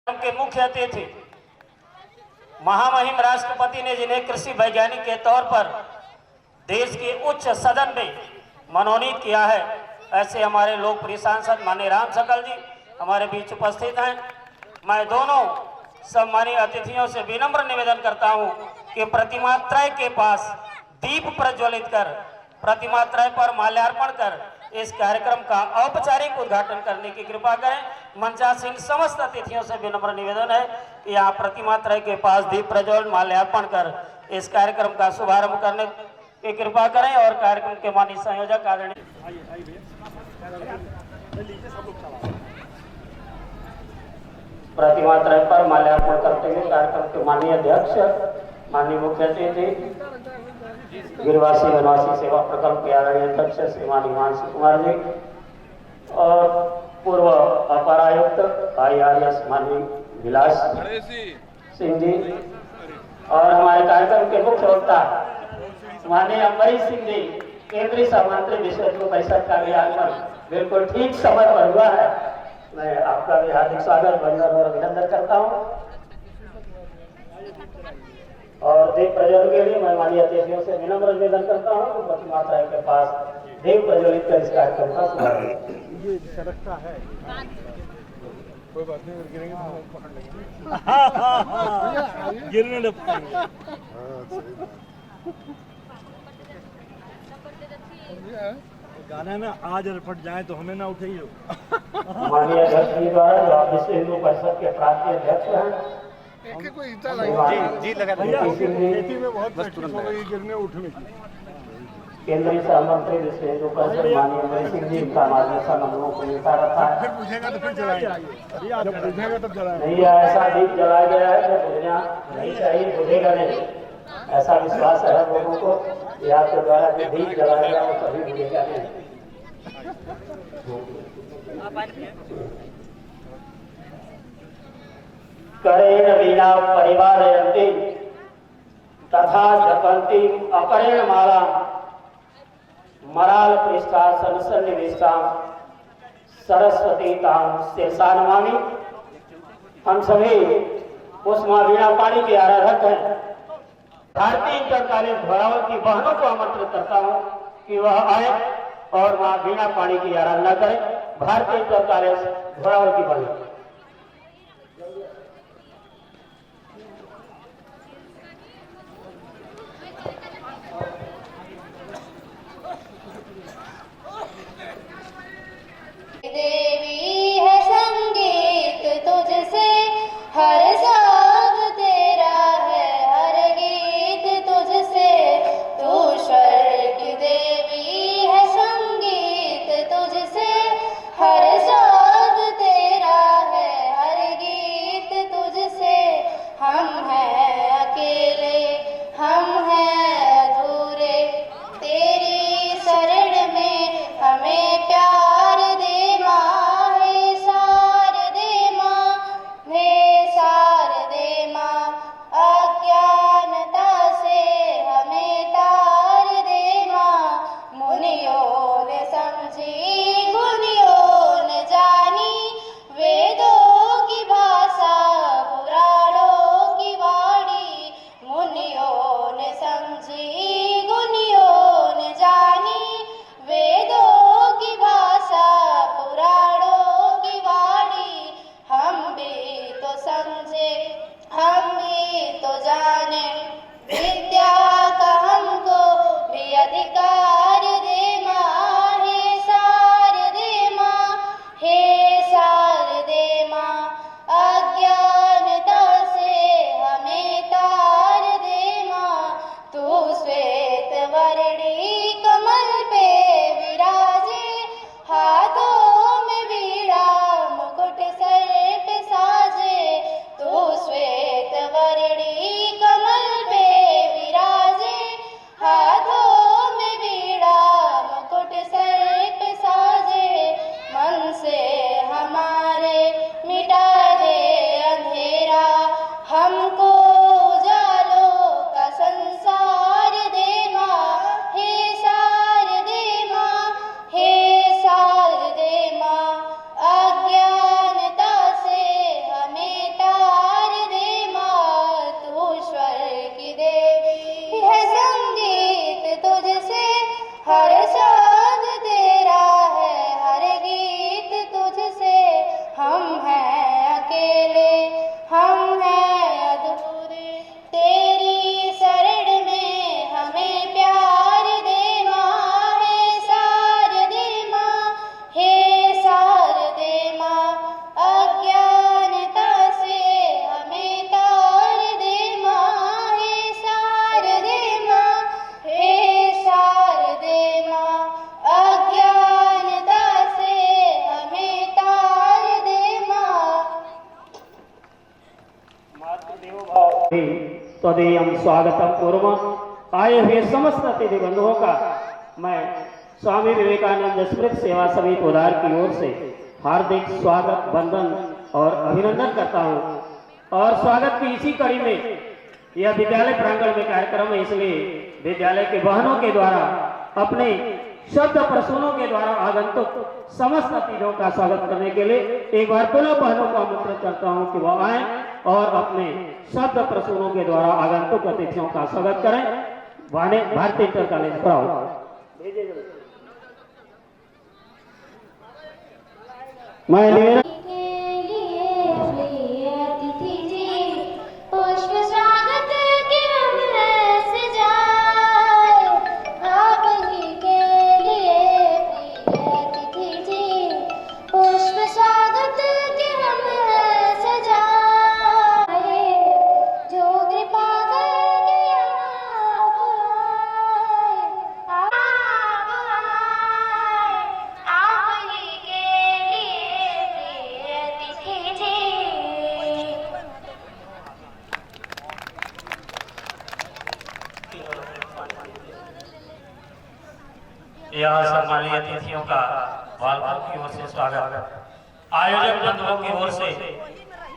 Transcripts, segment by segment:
के मुख्य अतिथि महामहिम राष्ट्रपति ने जिन्हें कृषि वैज्ञानिक के तौर पर देश के उच्च सदन में मनोनीत किया है, ऐसे हमारे लोकप्रिय सांसद माननीय राम सकल जी हमारे बीच उपस्थित हैं। मैं दोनों सम्मानीय अतिथियों से विनम्र निवेदन करता हूं कि प्रतिमा त्रय के पास दीप प्रज्वलित कर प्रतिमा त्रय पर माल्यार्पण कर इस कार्यक्रम का औपचारिक उद्घाटन करने की कृपा करें। मंचासीन समस्त अतिथियों से विनम्र निवेदन है कि यहाँ प्रतिमा त्रय के पास दीप प्रज्वलन माल्यार्पण कर इस कार्यक्रम का शुभारंभ करने की कृपा करें। और कार्यक्रम के माननीय संयोजक आदरणीय प्रतिमा त्रय पर माल्यार्पण करते हुए कार्यक्रम के माननीय अध्यक्ष माननीय मुख्य अतिथि गिरवासी वनवासी सेवा प्रकल्प के आदरणीय अध्यक्ष श्रीमान हिमांशु कुमार जी और पूर्व अपर आयुक्त IRS माननीय विलास सिंह जी और हमारे कार्यक्रम के मुख्य वक्ता माननीय अम्बरीश सिंह जी, केंद्रीय सहमंत्री विश्व हिंदू परिषद का भी आगमन बिल्कुल ठीक समय पर हुआ है। मैं आपका भी हार्दिक स्वागत वंदन और अभिनंदन करता हूँ। और दीप प्रज्वलन के लिए मैं माननीय अतिथियों से विनम्र निवेदन करता हूँ कि प्रतिमा त्रय के पास दीप प्रज्वलित कर इस कार्यक्रम का शुभारंभ। ये सड़कता है, कोई बात नहीं, गिरेंगे तो पकड़ लेंगे। गिरने लगेंगे। गाना ना आज रपट जाए तो हमें ना उठाइए। माननीय अध्यक्ष जी द्वारा जो आप विश्व हिंदू परिषद के प्रांतीय अध्यक्ष हैं कोई जी लगा खेती में बहुत प्रैक्टिस हो गई गिरने उठने की। केंद्रीय सहमंत्री विश्व हिंदू परिषद माननीय अम्बरीश सिंह जी का मार्गदर्शन हम लोगों को मिलता रहता है। फिर बुझेगा तो फिर जलाएंगे, जब बुझेगा तब जलाएंगे। नहीं, ऐसा दीप जलाया गया है कि बुझना नहीं चाहिए, बुझेगा नहीं, ऐसा विश्वास है लोगों को कि आपके द्वारा जो दीप जलाया गया वो कभी बुझेगा नहीं। करेण वीणा परिवारयन्ति तथा जपन्ति अपरेण माला मराल पृष्ठासन सन्निविष्टां सरस्वती तां शिरसा नमामि। हम सभी उस मां वीणा पाणी के आराधक हैं। भारतीय इंटर कॉलेज घोरावल की बहनों को आमंत्रित करता हूं कि वह आए और मां वीणा पाणी की आराधना करें। भारतीय इंटर कॉलेज घोरावल की बहनों देवी है संगीत तुझसे, हर साग तेरा है, हर गीत तुझसे, तू स्वर्ग की देवी है संगीत तुझसे, हर साग तेरा तदेयम स्वागतम पूर्व आए हुए समस्त अतिथि बंधुओं का मैं स्वामी विवेकानंद स्मृति सेवा समिति उधार की ओर से हार्दिक स्वागत, वंदन और अभिनंदन करता हूं। और स्वागत की इसी कड़ी में यह विद्यालय प्रांगण में कार्यक्रम है, इसलिए विद्यालय के वाहनों के द्वारा अपने शब्द प्रसूनों के द्वारा आगंतुक समस्त अतिथियों का स्वागत करने के लिए एक बार पुनः बहनों को आमंत्रित करता हूं कि वह आए और अपने शब्द प्रसूनों के द्वारा आगंतुक अतिथियों का स्वागत करें। भारतीय इंटर कॉलेज प्राउड मैं निवेदन यहाँ सम्मानित अतिथियों का बालकों की ओर से स्वागत, आयोजक बंधुओं की ओर से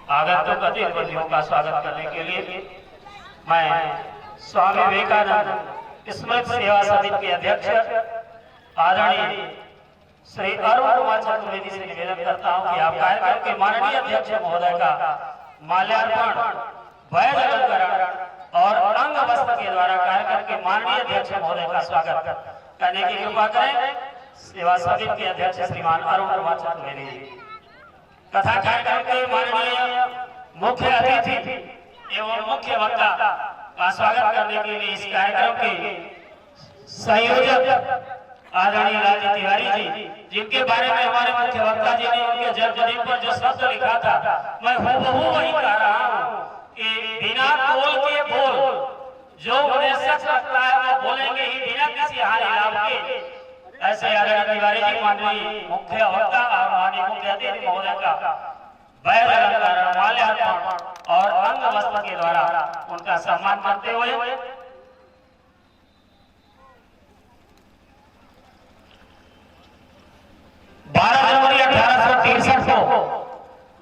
आगंतुक अतिथियों का स्वागत करने के लिए मैं स्वामी विवेकानंद स्मृति सेवा समिति के अध्यक्ष आदरणीय श्री अरुण कुमार चतुर्वेदी से निवेदन करता हूं कि आप कार्यक्रम के माननीय अध्यक्ष महोदय का माल्यार्पण, वैध अलंकरण और अंग वस्त्र के द्वारा कार्यक्रम के माननीय अध्यक्ष महोदय का स्वागत करने की कृपा करें। सेवा समिति के अध्यक्ष श्रीमान अरुण कुमार चतुर्वेदी जी तथा कार्यक्रम के माननीय मुख्य अतिथि एवं मुख्य वक्ता का स्वागत करने के लिए इस कार्यक्रम के संयोजक आदरणीय लालजी तिवारी जी, जिनके बारे में हमारे मुख्य वक्ता जी ने उनके जन्मदिन पर जो शब्द लिखा था, मैं हूबहू वही कह रहा हूँ कि बिना तोल के बोल, जो उन्हें सच लगता है वो बोलेंगे ही बिना किसी हानि लाभ के। ऐसे आदरणीय तिवारी जी माननीय मुख्य वक्ता और माननीय मुख्य अतिथि महोदय का वैध अलंकरण, माल्यार्पण और अंग वस्त्र के द्वारा उनका सम्मान करते हुए 12 जनवरी 1863 को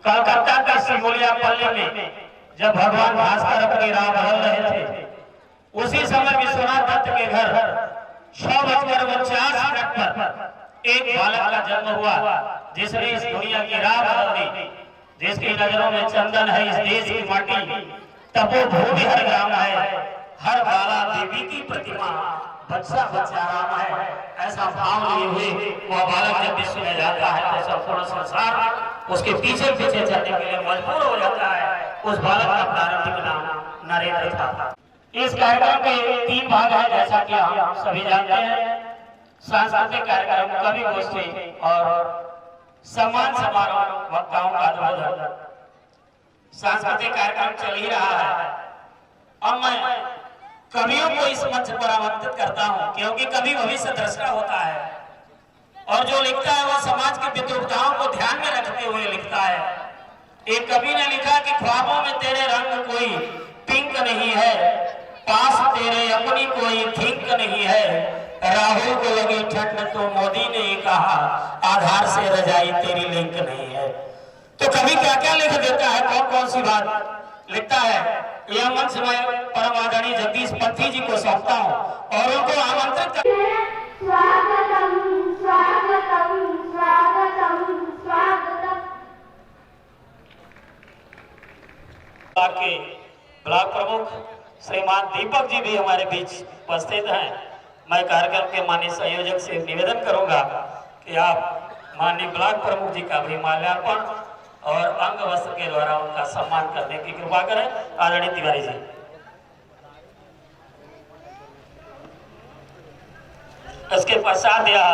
कलकत्ता के सिमोलिया पल्ली में जब भगवान भास्कर अपनी राह बदल रहे थे, उसी समय विश्वनाथ दत्त के घर 6:49 पर एक बालक का जन्म हुआ, जिसने इस दुनिया की राह बदल दी, जिसकी नजरों में चंदन है इस देश की माटी, तपोभूमि हर ग्राम है, हर बाला देवी की प्रतिमा, बच्चा बच्चा राम है। ऐसा भाव लिए हुए वह बालक जब विश्व में जाता है तो संपूर्ण संसार उसके पीछे पीछे चलने के लिए मजबूर हो जाता है। उस बालक का प्रारंभिक नाम नरेंद्र था। इस कार्यक्रम के 3 भाग हैं, जैसा कि हम सभी जानते हैं। सांस्कृतिक कार्यक्रम, कवि गोष्ठी और सम्मान समारोह, वक्ताओं का उद्बोधन। सांस्कृतिक कार्यक्रम चल ही रहा है। अब मैं कवियों को इस मंच पर आमंत्रित करता हूं, क्योंकि कवि भविष्य दृष्टा होता है और जो लिखता है वो समाज की विद्रुपताओं को ध्यान में रखते हुए लिखता है। एक कवि ने लिखा कि ख्वाबों में तेरे रंग कोई पिंक नहीं है, पास तेरे अपनी कोई थिंक नहीं है, राहुल को लगी ठंड तो मोदी ने कहा, आधार से रजाई तेरी लिंक नहीं है। तो कवि क्या क्या लिख देता है, कौन कौन सी बात लिखता है, यह मंच मैं परम आदरणीय जगदीश पंथी जी को सौंपता हूँ और उनको आमंत्रित कर स्वागतम स्वागतम स्वागतम स्वागतम। के ब्लॉक प्रमुख श्रीमान दीपक जी भी हमारे बीच उपस्थित हैं। मैं कार्यक्रम के माननीय संयोजक से निवेदन करूंगा कि आप माननीय ब्लॉक प्रमुख जी का भी माल्यार्पण और अंग वस्त्र के द्वारा उनका सम्मान करने की कृपा करें। आदरणीय तिवारी जी। इसके पश्चात यह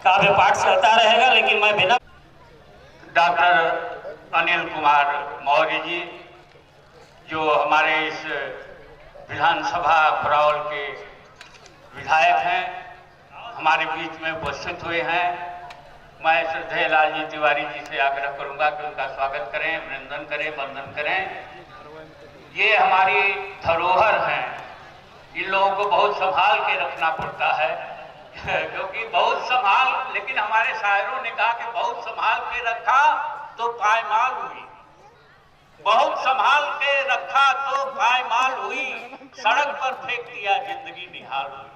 काव्य पाठ चलता रहेगा, लेकिन मैं बिना डॉक्टर अनिल कुमार मौर्य जी, जो हमारे इस विधानसभा बरौल के विधायक हैं, हमारे बीच में उपस्थित हुए हैं। मैं श्रद्धेय लालजी तिवारी जी से आग्रह करूंगा कि उनका स्वागत करें, अभिनंदन करें, वंदन करें। ये हमारी धरोहर हैं, इन लोगों को बहुत संभाल के रखना पड़ता है क्योंकि बहुत संभाल, लेकिन हमारे शायरों ने कहा कि बहुत संभाल के रखा तो पायमाल हुई, बहुत संभाल के रखा तो पायमाल हुई, सड़क पर फेंक दिया जिंदगी निहाल हुई,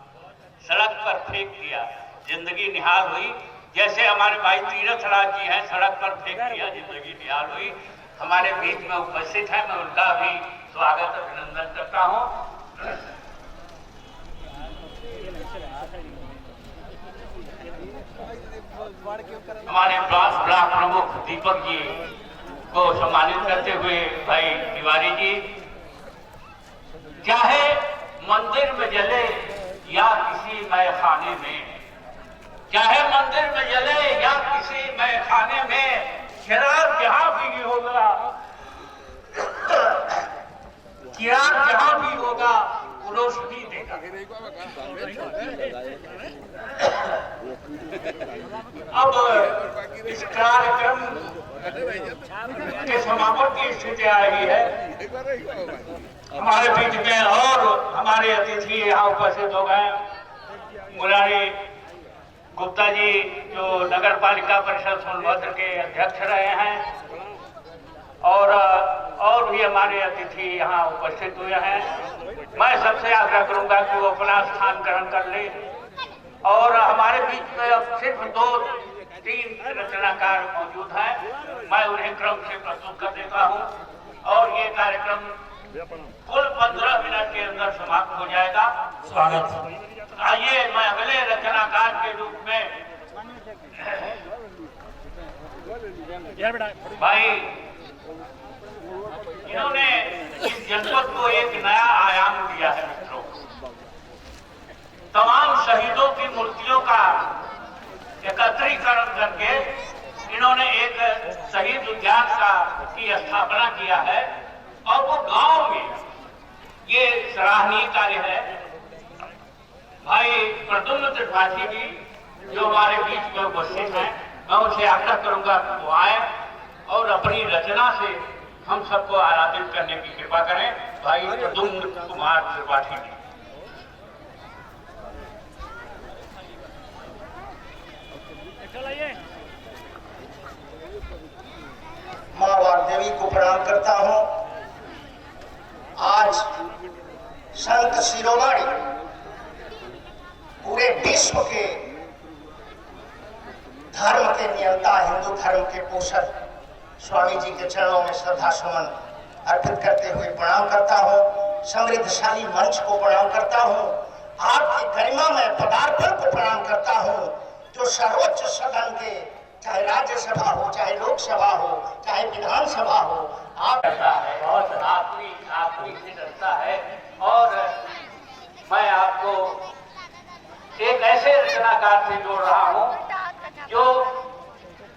सड़क पर फेंक दिया जिंदगी निहाल हुई। जैसे हमारे भाई तीरथ राज जी हैं, सड़क पर फेंक दिया जिंदगी निहाल हुई, हमारे बीच में उपस्थित है, मैं उनका भी स्वागत अभिनंदन करता हूं। हमारे ब्लॉक प्रमुख दीपक जी को सम्मानित करते हुए भाई तिवारी जी, चाहे मंदिर में जले या किसी मैखाने में, चाहे मंदिर में जले या किसी मैखाने में, चिराग जहां भी होगा, चिराग जहां भी होगा रोशनी देगा। अब इस कार्यक्रम के समापन की स्थिति आ रही है। हमारे बीच में और हमारे अतिथि यहाँ उपस्थित हो गए, मुरारी गुप्ता जी जो नगर पालिका परिषद सोनभद्र के अध्यक्ष रहे हैं, और भी हमारे अतिथि यहाँ उपस्थित हुए हैं। मैं सबसे आग्रह करूंगा कि वो अपना स्थान ग्रहण कर ले, और हमारे बीच में अब सिर्फ 2-3 रचनाकार मौजूद हैं, मैं उन्हें क्रम से प्रस्तुत कर देता हूं, और ये कार्यक्रम कुल 15 मिनट के अंदर समाप्त हो जाएगा। स्वागत। आइए मैं अगले रचनाकार के रूप में भाई, इन्होंने इस जनपद को एक नया आयाम दिया है मित्रों। तमाम शहीदों की मूर्तियों का एकत्रीकरण करके इन्होंने एक शहीद उद्यान की स्थापना किया है, और वो गांव में, ये सराहनीय कार्य है। भाई प्रद्युम्न त्रिपाठी जी जो हमारे बीच में उपस्थित हैं, मैं उनसे आग्रह करूंगा कि वो आए और अपनी रचना से हम सबको आराधित करने की कृपा करें। भाई प्रद्युम्न कुमार त्रिपाठी जी। माँ वाग्देवी को प्रणाम करता हूँ। आज संत शिरोमणि पूरे विश्व के धर्म के नियंता, हिंदू धर्म के पोषक स्वामी जी के चरणों में श्रद्धा सुमन अर्पित करते हुए प्रणाम करता हूँ। समृद्धशाली मंच को प्रणाम करता हूँ। आपकी गरिमा में पदार्पण को प्रणाम करता हूँ, जो सर्वोच्च सदन के, चाहे राज्यसभा हो, चाहे लोकसभा हो, चाहे विधानसभा हो, आप करता है, बहुत आत्मी से डरता है। और मैं आपको एक ऐसे रचनाकार से जोड़ रहा हूँ जो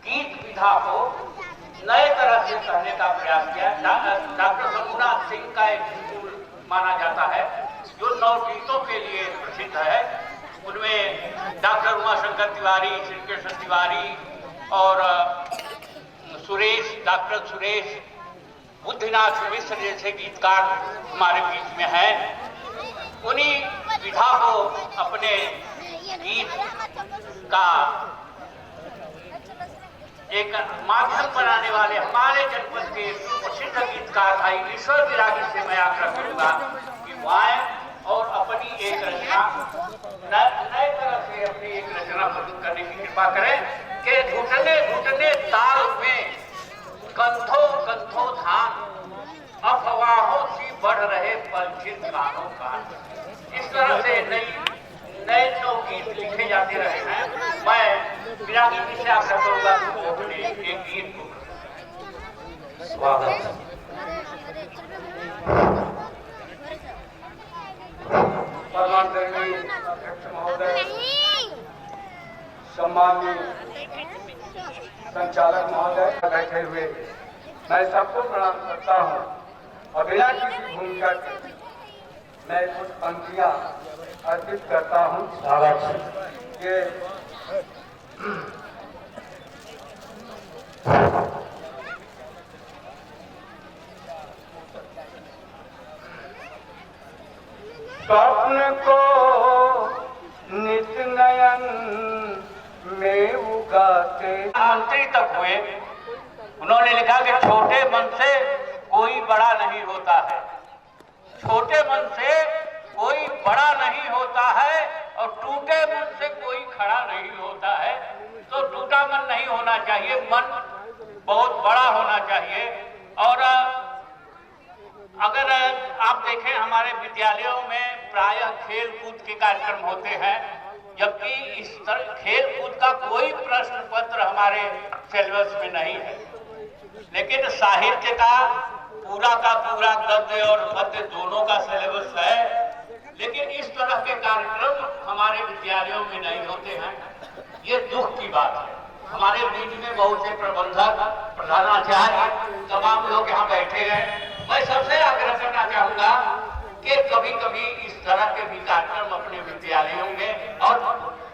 गीत विधा को नए तरह से कहने का प्रयास किया। डॉक्टर शंभुनाथ सिंह का एक स्कूल माना जाता है जो नवगीतों के लिए प्रसिद्ध है। उनमें डॉक्टर उमाशंकर तिवारी, श्री कृष्ण तिवारी और डॉक्टर सुरेश, बुद्धिनाथ मिश्र जैसे गीतकार हमारे बीच में हैं। उन्हीं विधा को अपने गीत का एक माध्यम बनाने वाले हमारे जनपद के प्रसिद्ध गीतकार भाई ईश्वर विरागी से मैं आग्रह करूंगा कि वो आए और अपनी एक रचना नए तरह से अपनी एक रचना प्रस्तुत करने की कृपा करें कि घुटने घुटने ताल में कंधों कंधों धान, अफवाहों से बढ़ रहे पलचित गानों का। इस तरह से नए गीत लिखे जाते रहे हैं। मैं विरागी जी से आग्रह करूंगा कि अपने एक गीत को स्वागत। परमानंदनीय अध्यक्ष महोदय, सम्माननीय संचालक महोदय बैठे हुए, मैं सबको प्रणाम करता हूँ और बिना किसी भूमिका के मैं कुछ पंक्तियां अर्पित करता हूँ। ये स्वप्न को नित नयन में उगाते। मंत्री तक हुए, उन्होंने लिखा कि छोटे मन से कोई बड़ा नहीं होता है, छोटे मन से कोई बड़ा नहीं होता है और टूटे मन से कोई खड़ा नहीं होता है। तो टूटा मन नहीं होना चाहिए, मन बहुत बड़ा होना चाहिए। और अगर आप देखें हमारे विद्यालयों में प्रायः खेल कूद के कार्यक्रम होते हैं, जबकि इस तरह खेल कूद का कोई प्रश्न पत्र हमारे सिलेबस में नहीं है, लेकिन साहित्य का पूरा गद्य और पद्य दोनों का सिलेबस है। लेकिन इस तरह के कार्यक्रम हमारे विद्यालयों में नहीं होते हैं, ये दुख की बात है। हमारे बीच में बहुत से प्रबंधक, प्रधानाचार्य, तमाम लोग यहाँ बैठे हैं। मैं सबसे आग्रह करना चाहूंगा कि कभी कभी इस तरह के भी कार्यक्रम अपने विद्यालयों में, और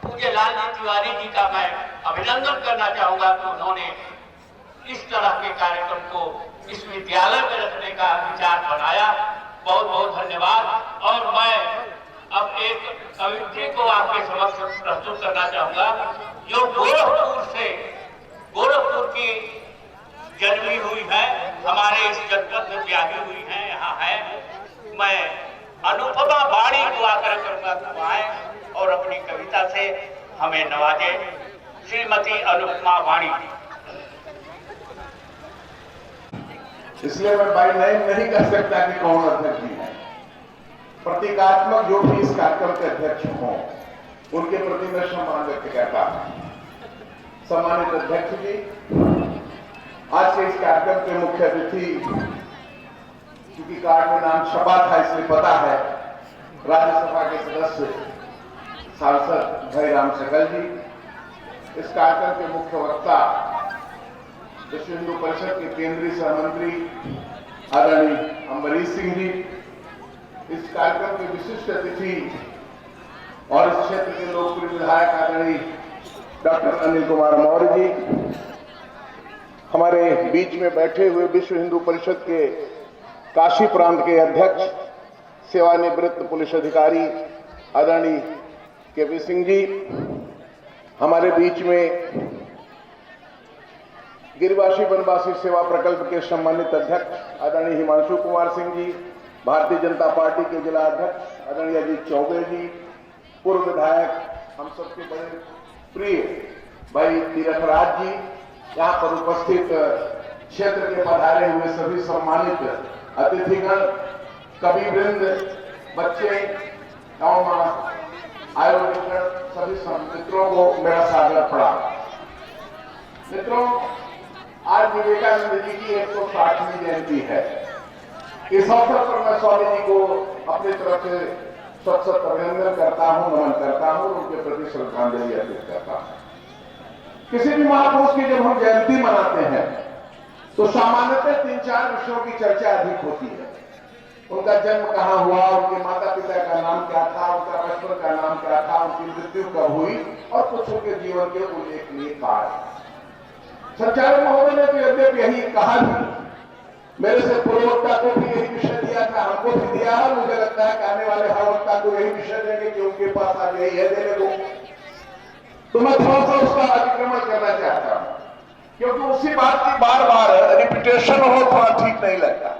पूज्य लालजी तिवारी जी का मैं अभिनंदन करना चाहूंगा कि उन्होंने इस तरह के कार्यक्रम को इस विद्यालय में रखने का विचार बनाया। बहुत बहुत धन्यवाद। और मैं अब एक कवित्री को आपके समक्ष प्रस्तुत करना चाहूंगा, जो गोरखपुर की जन्मी हुई है, हमारे इस जनपद में ब्याही हुई है, यहाँ है। मैं अनुपमा वाणी को आग्रह करूंगा कि आए और अपनी कविता से हमें नवाजे। श्रीमती अनुपमा वाणी। इसलिए मैं बाई नेम नहीं कह सकता कि कौन अध्यक्ष जी है। प्रतीकात्मक जो भी इस कार्यक्रम के अध्यक्ष हों, उनके प्रति मैं सम्मान व्यक्त करता हूं। सम्मानित अध्यक्ष जी, आज के इस कार्यक्रम के मुख्य अतिथि, क्योंकि कार्ड में नाम छपा था इसलिए पता है, राज्यसभा के सदस्य सांसद भाई राम सकल जी। इस कार्यक्रम के मुख्य वक्ता विश्व हिंदू परिषद के केंद्रीय सहमंत्री आदरणीय अम्बरीश सिंह जी। इस कार्यक्रम के विशिष्ट अतिथि और इस क्षेत्र के लोकप्रिय विधायक आदरणीय डॉक्टर अनिल कुमार मौर्य जी। हमारे बीच में बैठे हुए विश्व हिंदू परिषद के काशी प्रांत के अध्यक्ष, सेवानिवृत्त पुलिस अधिकारी आदरणीय केपी सिंह जी। हमारे बीच में गिरिवासी वनवासी सेवा प्रकल्प के सम्मानित अध्यक्ष आदरणीय हिमांशु कुमार सिंह जी, भारतीय जनता पार्टी के जिला अध्यक्ष आदरणीय अजीत चौबे जी, पूर्व विधायक हम सबके बड़े प्रिय भाई तीरथराज जी, यहाँ पर उपस्थित क्षेत्र के पधारे हुए सभी सम्मानित अतिथिगण, कविवृंद, बच्चे एवं आयोजक, सभी मित्रों को मेरा सादर प्रणाम। मित्रों, आज विवेकानंद जी की 160वीं जयंती है। इस अवसर पर मैं स्वामी जी को अपनी तरफ से शत अभिनंदन करता हूं, नमन करता हूं, उनके प्रति श्रद्धांजलि अर्पित करता हूं। किसी भी महापुरुष की जब हम जयंती मनाते हैं तो सामान्यतः 3-4 विषयों की चर्चा अधिक होती है। उनका जन्म कहाँ हुआ, उनके माता पिता का नाम क्या था, उनका बचपन का नाम क्या था, उनकी मृत्यु कब हुई और कुछ उनके जीवन के उल्लेखनीय कार्य। संचालक महोदय ने तो यद्यपि यही कहा भी, मेरे से पूर्व वक्ता को भी यही विषय दिया था, हमको भी दिया है। मुझे लगता है कि आने वाले हर वक्ता को यही विषय देंगे कि उनके पास आज यही है देने को। तो मैं थोड़ा सा उसका अतिक्रमण करना चाहता हूं, क्योंकि उसी बात की बार बार रिपीटेशन हो थोड़ा ठीक नहीं लगता।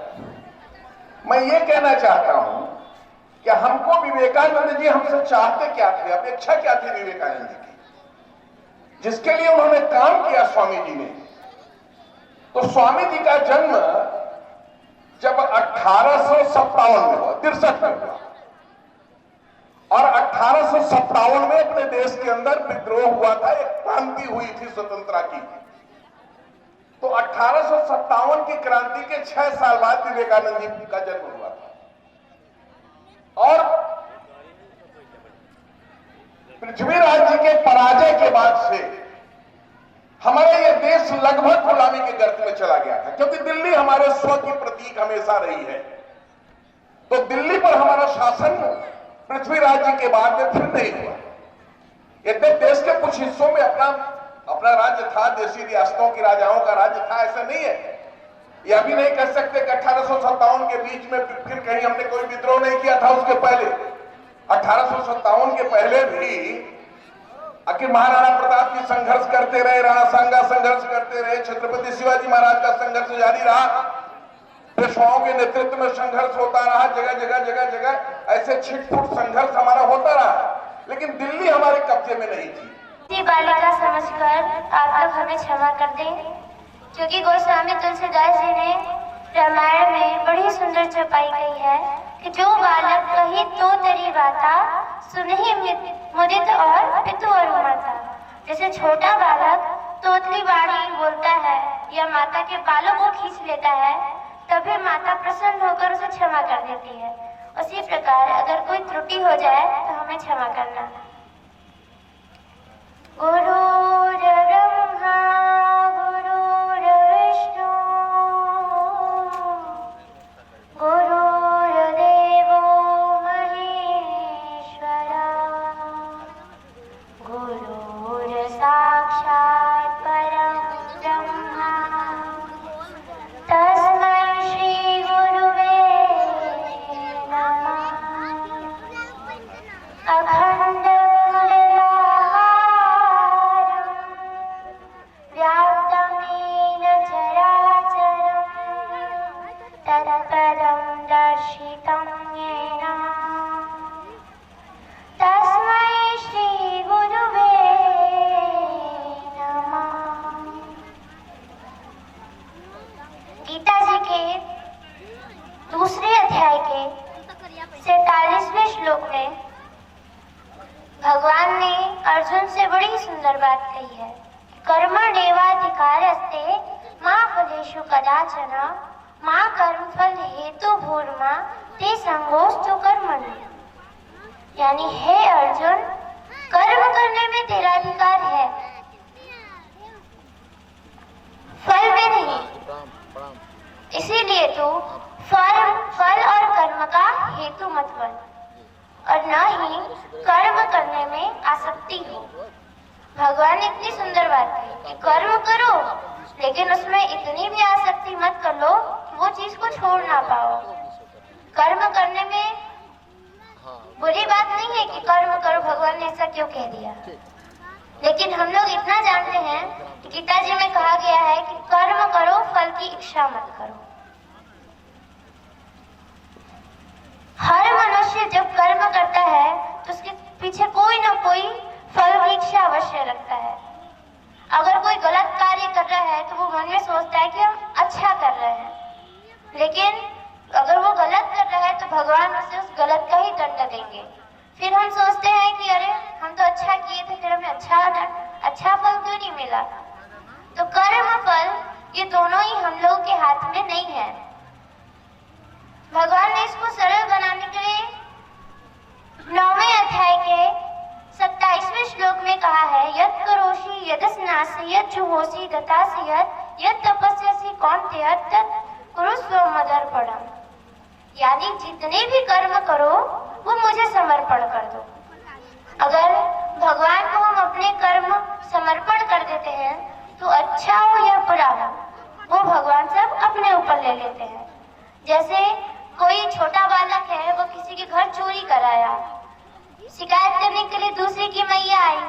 मैं ये कहना चाहता हूं कि हमको विवेकानंद जी हमसे चाहते क्या थे, अपेक्षा क्या थी विवेकानंद जी की, जिसके लिए उन्होंने काम किया स्वामी जी ने। तो स्वामी जी का जन्म जब 1857 में हुआ, 63 में हुआ, और 1857 में अपने देश के अंदर विद्रोह हुआ था, एक क्रांति हुई थी स्वतंत्रता की। तो 1857 की क्रांति के 6 साल बाद विवेकानंद जी का जन्म हुआ था। और पृथ्वीराज जी के पराजय के बाद से हमारा यह देश लगभग गुलामी के गर्त में चला गया था, क्योंकि दिल्ली हमारे स्व की प्रतीक हमेशा रही है। तो दिल्ली पर हमारा शासन पृथ्वीराज जी के बाद में फिर नहीं हुआ। यद्यपि देश के कुछ हिस्सों में अपना राज्य था, देशी रियासतों के राजाओं का राज्य था, ऐसा नहीं है। यह भी नहीं कह सकते कि 1857 के बीच में फिर कहीं हमने कोई विद्रोह नहीं किया था उसके पहले। 1857 के पहले भी आखिर महाराणा प्रताप की संघर्ष करते रहे, राणा सांगा संघर्ष करते रहे, छत्रपति शिवाजी महाराज का संघर्ष जारी रहा, पेशवाओं के नेतृत्व में संघर्ष होता रहा, जगह जगह ऐसे छिटपुट संघर्ष हमारा होता रहा, लेकिन दिल्ली हमारे कब्जे में नहीं थी। बालिका समझकर आप लोग हमें क्षमा कर दें, क्योंकि गोस्वामी तुलसीदास जी ने रामायण में बड़ी सुंदर चौपाई कही है कि जो बालक कही तो तेरी बाता सुनहि मुदित और पितु और माता। जैसे छोटा बालक तोतली बाणी बोलता है या माता के बालों को खींच लेता है, तभी माता प्रसन्न होकर उसे क्षमा कर देती है। उसी प्रकार अगर कोई त्रुटि हो जाए तो हमें क्षमा करना। गुरुर्ब्रह्मा गुरुर्विष्णु गुरुर्देवो महेश्वरा गुरुर्साक्षात् परं ब्रह्मा तस्मै श्री गुरुवे नमः। अखंड तत्पदं दर्शितं येन तस्मै श्री गुरुवे नमः। गीता जी के दूसरे अध्याय के 47वें श्लोक में भगवान ने अर्जुन से बड़ी सुंदर बात कही है। कर्मण्येवाधिकारस्ते मा फलेषु कदाचन माँ कर्मफल हेतु भूर्मा ते संगोस्तु कर्मणि। यानी हे अर्जुन, कर्म करने में तेरा अधिकार है, फल में नहीं। इसीलिए तू फल और कर्म का हेतु मत बन और न ही कर्म करने में आसक्ति हो। भगवान ने इतनी सुंदर बात कही कि कर्म करो, लेकिन उसमें इतनी भी आसक्ति मत कर लो वो चीज को छोड़ ना पाओ। कर्म करने में बुरी बात नहीं है कि कर्म करो, भगवान ने ऐसा क्यों कह दिया। लेकिन हम लोग इतना जानते हैं कि गीता जी में कहा गया है कि कर्म करो, फल की इच्छा मत करो। हर मनुष्य जब कर्म करता है तो उसके पीछे कोई ना कोई फल की इच्छा अवश्य रखता है। अगर कोई गलत कार्य कर रहा है तो वो मन में सोचता है कि हम अच्छा कर रहे हैं, लेकिन अगर वो गलत कर रहा है तो भगवान उसे उस गलत का ही दंड देंगे। फिर हम सोचते हैं कि अरे हम तो अच्छा किए थे, फिर हमें अच्छा फल क्यों नहीं मिला। तो कर्म फल ये दोनों ही हम लोगों के हाथ में नहीं है। भगवान ने इसको सरल बनाने के लिए 9वें अध्याय के 27वें श्लोक में कहा है, यत् करोषि यत् स्नासि यत् जुहोषि दतासि यत् तपस्यसि कौन्तेय तत् कुरुस्व मदर्पणम्। यानी जितने भी कर्म करो वो मुझे समर्पण कर दो। अगर भगवान को हम अपने कर्म समर्पण कर देते हैं तो अच्छा हो या बुरा हो वो भगवान सब अपने ऊपर ले लेते हैं। जैसे कोई छोटा बालक है, वो किसी के घर चोरी कराया, शिकायत करने के लिए दूसरे की मैया आई,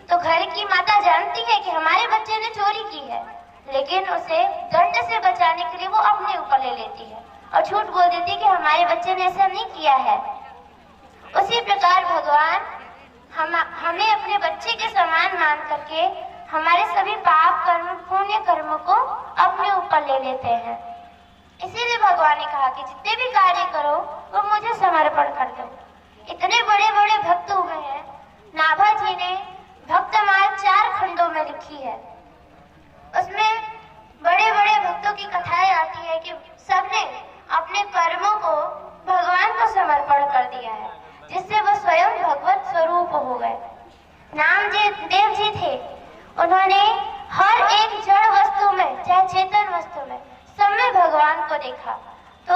तो घर की माता जानती है कि हमारे बच्चे ने चोरी की है, लेकिन उसे दंड से बचाने के लिए वो अपने ऊपर ले लेती है और झूठ बोल देती है कि हमारे बच्चे ने ऐसा नहीं किया है। उसी प्रकार भगवान हमें अपने बच्चे के समान मान करके हमारे सभी पाप कर्म पुण्य कर्म को अपने ऊपर ले लेते हैं। इसीलिए भगवान ने कहा कि जितने भी कार्य करो वो मुझे समर्पण कर दो। इतने बड़े बड़े भक्त हुए हैं। नाभा जी ने भक्तमाल 4 खंडों में लिखी है। उसमें बड़े बड़े भक्तों की कथाएं आती है कि सबने अपने कर्मों को भगवान को समर्पण कर दिया है, जिससे वो स्वयं भगवत स्वरूप हो गए। नामदेव जी थे, उन्होंने हर एक जड़ वस्तु में चाहे चेतन वस्तु में सब में भगवान को देखा। तो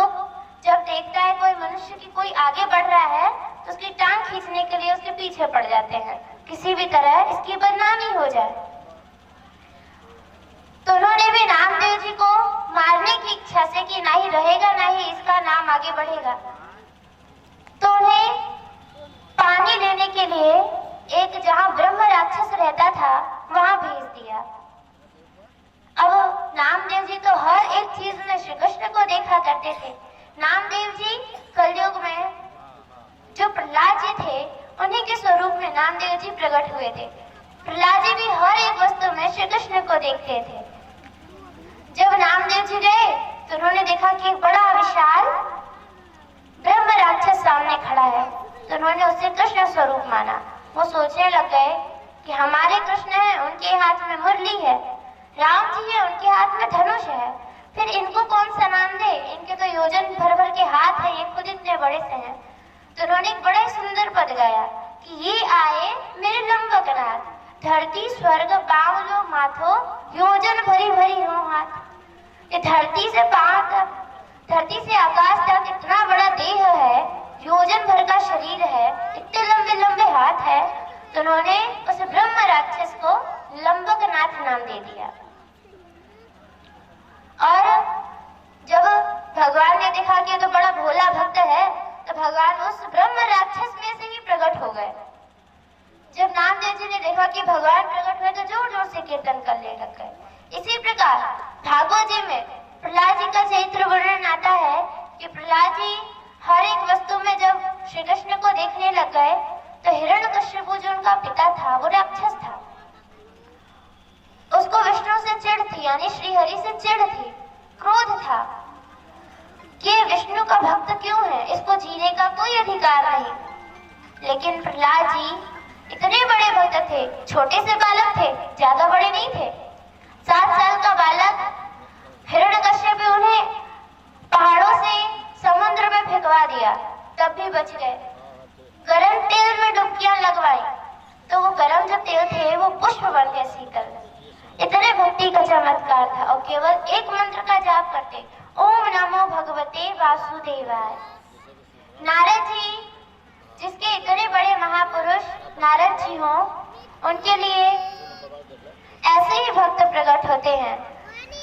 जब देखता है कोई मनुष्य की कोई आगे बढ़ रहा है तो उसकी टांग खींचने के लिए उसके पीछे पड़ जाते हैं, किसी भी तरह इसकी बदनामी हो जाए। तो उन्होंने भी नामदेव जी को मारने की इच्छा से कि ना ही रहेगा ना ही इसका नाम आगे बढ़ेगा, तो उन्हें पानी लेने के लिए एक जहां ब्रह्म राक्षस रहता था वहां भेज दिया। अब नामदेव जी तो हर एक चीज में श्री कृष्ण को देखा करते थे। नामदेव जी कलयुग में जो प्रहलाद जी थे उन्हीं के स्वरूप में नामदेव जी प्रकट हुए थे। प्रहलाद जी भी हर एक वस्तु में श्री कृष्ण को देखते थे। जब नामदेव जी गए तो उन्होंने देखा कि एक बड़ा विशाल ब्रह्म राक्षस सामने खड़ा है, तो उन्होंने उसे कृष्ण स्वरूप माना। वो सोचने लग गए कि हमारे कृष्ण हैं, उनके हाथ में मुरली है, राम जी है, उनके हाथ में धनुष है, फिर इनको कौन सा नाम दे, इनके तो योजन भर भर के हाथ है, ये खुद इतने बड़े से हैं। तो उन्होंने एक बड़ा ही सुंदर पद गाया कि ये आए मेरे लंबकनाथ, धरती स्वर्ग पांव लो माथो, योजन भरी भरी हो हाथ। ये धरती से पांव तक, धरती से आकाश तक इतना बड़ा देह है, योजन भर का शरीर है, इतने लंबे लंबे हाथ है। तो उन्होंने उस ब्रह्म राक्षस को लंबकनाथ नाम दे दिया। और जब भगवान ने देखा कि तो बड़ा भोला भक्त है, तो भगवान उस ब्रह्म राक्षस में से ही प्रकट हो गए। जब नामदेव जी ने देखा कि भगवान प्रकट हुए तो जोर जोर से कीर्तन करने लग गए। इसी प्रकार भागवत जी में प्रहलाद जी का चरित्र वर्णन आता है कि प्रहलाद जी हर एक वस्तु में जब श्री कृष्ण को देखने लग गए तो हिरण्यकश्यप जो उनका पिता था वो राक्षस था, उसको विष्णु से चिढ़ थी, यानी श्री हरि से चिढ़ थी, क्रोध था कि विष्णु का भक्त क्यों है, इसको जीने का कोई अधिकार नहीं। लेकिन प्रहलाद जी इतने बड़े भक्त थे, छोटे से बालक थे, ज्यादा बड़े नहीं थे। 7 साल का बालक हिरण्यकश्यप उन्हें पहाड़ों से समुद्र में फेंकवा दिया, तब भी बच गए। गरम तेल में डुबकियां लगवाई तो वो गरम जो तेल थे वो पुष्प बन गए शीतल। इतने भक्ति का चमत्कार था। और केवल एक मंत्र का जाप करते, ओम नमो भगवते वासुदेवाय। नारद जी, जिसके इतने बड़े महापुरुष नारद जी हों, उनके लिए ऐसे ही भक्त प्रकट होते हैं।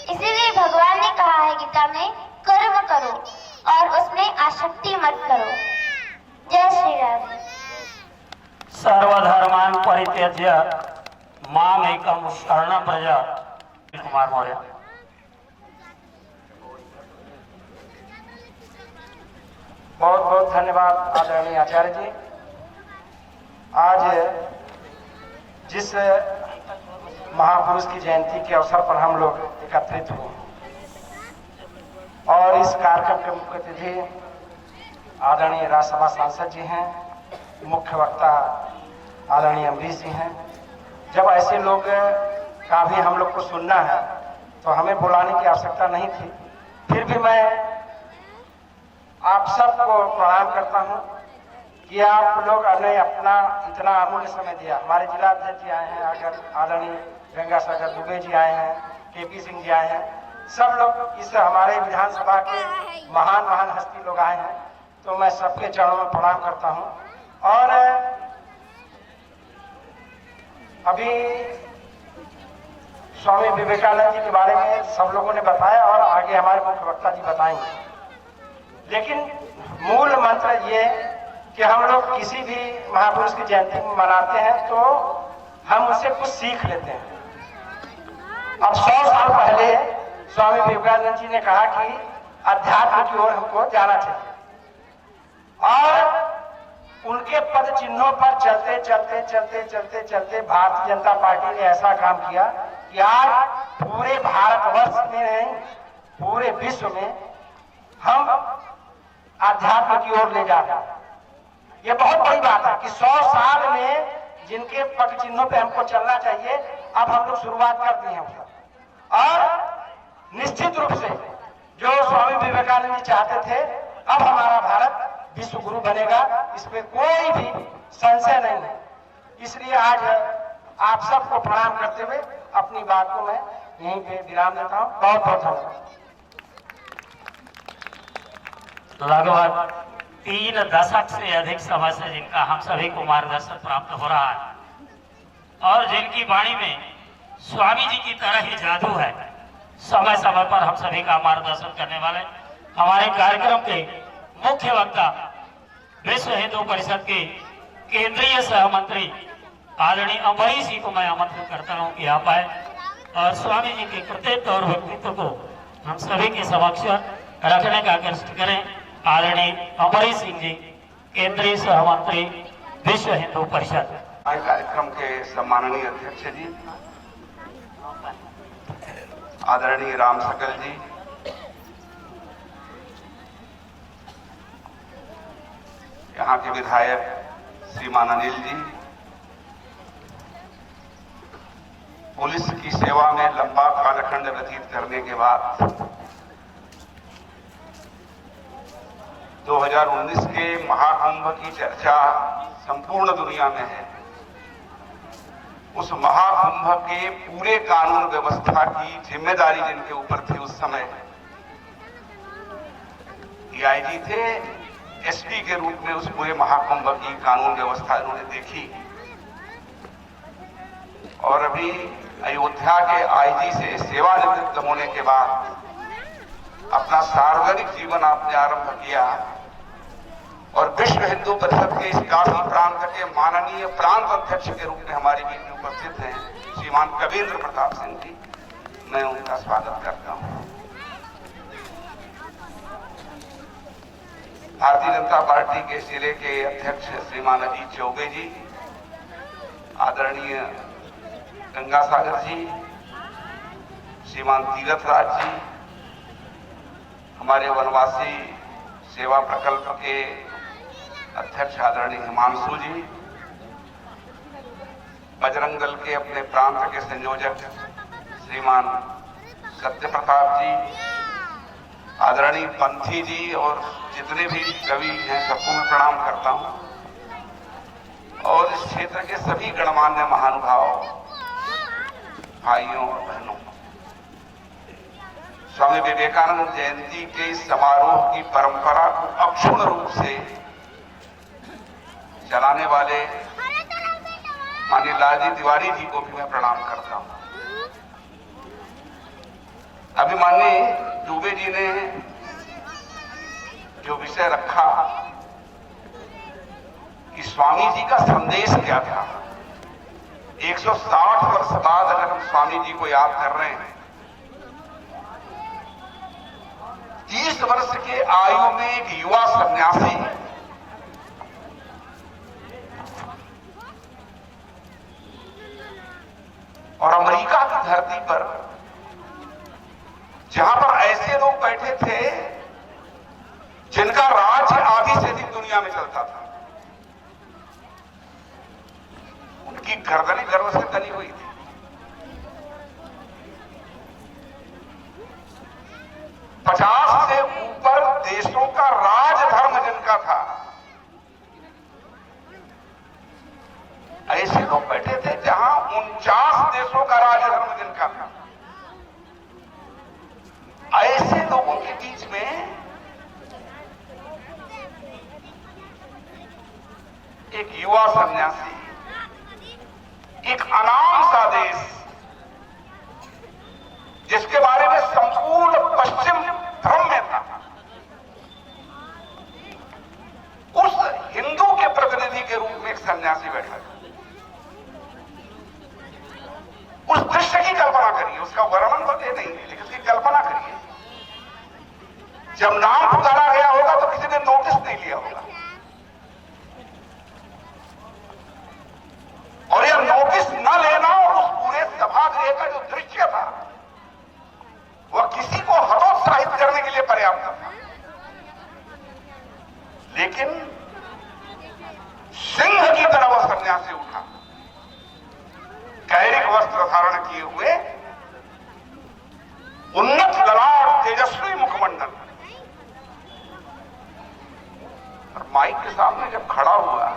इसीलिए भगवान ने कहा है गीता में, कर्म करो और उसमें आसक्ति मत करो। जय श्री राम। सर्वधर्मान परित्यज्य माम एकम शरणं व्रज। कुमार मौर्य। बहुत बहुत धन्यवाद आदरणीय आचार्य जी। आज जिस महापुरुष की जयंती के अवसर पर हम लोग एकत्रित हुए और इस कार्यक्रम के मुख्य अतिथि आदरणीय राज्यसभा सांसद जी हैं, मुख्य वक्ता आदरणीय अमरीश जी हैं। जब ऐसे लोग का भी हम लोग को सुनना है तो हमें बुलाने की आवश्यकता नहीं थी, फिर भी मैं आप सबको प्रणाम करता हूं कि आप लोग ने अपना इतना अमूल्य समय दिया। हमारे जिला अध्यक्ष जी आए हैं, अगर आदरणीय गंगासागर दुबे जी आए हैं, केपी सिंह जी आए हैं, सब लोग इस हमारे विधानसभा के महान महान हस्ती लोग आए हैं, तो मैं सबके चरणों में प्रणाम करता हूं। और अभी स्वामी विवेकानंद जी के बारे में सब लोगों ने बताया और आगे हमारे मुख्य वक्ता जी बताएंगे, लेकिन मूल मंत्र ये कि हम लोग किसी भी महापुरुष की जयंती मनाते हैं तो हम उससे कुछ सीख लेते हैं। अब 100 साल पहले स्वामी विवेकानंद जी ने कहा कि अध्यात्म की ओर हमको जाना चाहिए, और उनके पद चिन्हों पर चलते चलते चलते चलते चलते भारतीय जनता पार्टी ने ऐसा काम किया कि आज पूरे भारतवर्ष में नहीं, पूरे विश्व में हम अध्यात्म की ओर ले जा रहे हैं। ये बहुत बड़ी बात है कि 100 साल में जिनके पद चिन्हों पे हमको चलना चाहिए, अब हम लोग शुरुआत कर दी है उसका। और निश्चित रूप से जो स्वामी विवेकानंद जी चाहते थे, अब हमारा भारत विश्व गुरु बनेगा, इसमें कोई भी संशय नहीं है। इसलिए आज आप सबको प्रणाम करते हुए अपनी बात को मैं यहीं पे विराम देता हूँ। बहुत बहुत धन्यवाद। लगभग 3 दशक से अधिक समय से जिनका हम सभी को मार्गदर्शन प्राप्त हो रहा है और जिनकी वाणी में स्वामी जी की तरह ही जादू है, समय समय पर हम सभी का मार्गदर्शन करने वाले हमारे कार्यक्रम के मुख्य वक्ता विश्व हिंदू परिषद के केंद्रीय सह मंत्री आदरणीय अमरीश जी को मैं आमंत्रित करता हूं कि आप आए और स्वामी जी के कृतित्व और व्यक्तित्व को हम सभी के समक्ष रखने का कष्ट करें। आदरणीय अमरीश सिंह जी, केंद्रीय सह मंत्री, विश्व हिंदू परिषद। कार्यक्रम के सम्माननीय अध्यक्ष जी आदरणीय राम सकल जी, यहाँ के विधायक श्रीमान अनिल जी, पुलिस की सेवा में लंबा कालखंड व्यतीत करने के बाद 2019 के महाकुंभ की चर्चा संपूर्ण दुनिया में है। उस महाकुंभ के पूरे कानून व्यवस्था की जिम्मेदारी जिनके ऊपर थी उस समय डीआईजी थे, एसपी के रूप में उस पूरे महाकुंभ की कानून व्यवस्था उन्होंने देखी और अभी अयोध्या के आईजी से सेवानिवृत्त होने के बाद अपना सार्वजनिक जीवन आपने आरंभ किया और विश्व हिंदू परिषद के इस काशी प्रांत के माननीय प्रांत अध्यक्ष के रूप में हमारे बीच में उपस्थित हैं श्रीमान कबीर प्रताप सिंह जी, मैं उनका स्वागत करता हूं। भारतीय जनता पार्टी के जिले के अध्यक्ष श्रीमान अजीत चौबे जी, आदरणीय गंगा सागर जी, श्रीमान तीरथ राज जी, हमारे वनवासी सेवा प्रकल्प के अध्यक्ष आदरणीय हिमांशु जी, बजरंग दल के अपने प्रांत के संयोजक श्रीमान सत्य प्रताप जी, आदरणीय पंथी जी और जितने भी कवि हैं सबको मैं प्रणाम करता हूं और इस क्षेत्र के सभी गणमान्य महानुभाव भाइयों और बहनों, स्वामी विवेकानंद जयंती के इस समारोह की परंपरा को अक्षुण्ण रूप से चलाने वाले माननीय लालजी तिवारी जी को भी मैं प्रणाम करता हूं। अभी माननीय दुबे जी ने जो विषय रखा कि स्वामी जी का संदेश क्या था, 160 वर्ष बाद अगर हम स्वामी जी को याद कर रहे हैं, 30 वर्ष के आयु में एक युवा सन्यासी और अमेरिका की धरती पर जहां पर ऐसे लोग बैठे थे जिनका राज्य आधी से अधिक दुनिया में चलता था, उनकी गर्दनें गर्व से तनी हुई थी। पचास से ऊपर देशों का राजधर्म जिनका था, ऐसे लोग बैठे थे जहां 49 देशों का राजधर्म जिनका था। ऐसे लोगों के बीच में एक युवा सन्यासी, एक अनाम सा देश जिसके बारे में संपूर्ण पश्चिम भ्रम में था, उस हिंदू के प्रतिनिधि के रूप में एक सन्यासी बैठा था। उस दृश्य की कल्पना करिए, उसका वर्णन तो ये नहीं है लेकिन उसकी कल्पना करिए। जब नाम पुकारा गया होगा तो किसी ने नोटिस नहीं लिया होगा और यह नोटिस न लेना और उस पूरे सभागृह का जो दृश्य था वह किसी को हतोत्साहित करने के लिए पर्याप्त था। लेकिन सिंह की तरह वह सन्यासी उठा, कैरिक वस्त्र धारण किए हुए, उन्नत ललाट, तेजस्वी मुखमंडल, और माइक के सामने जब खड़ा हुआ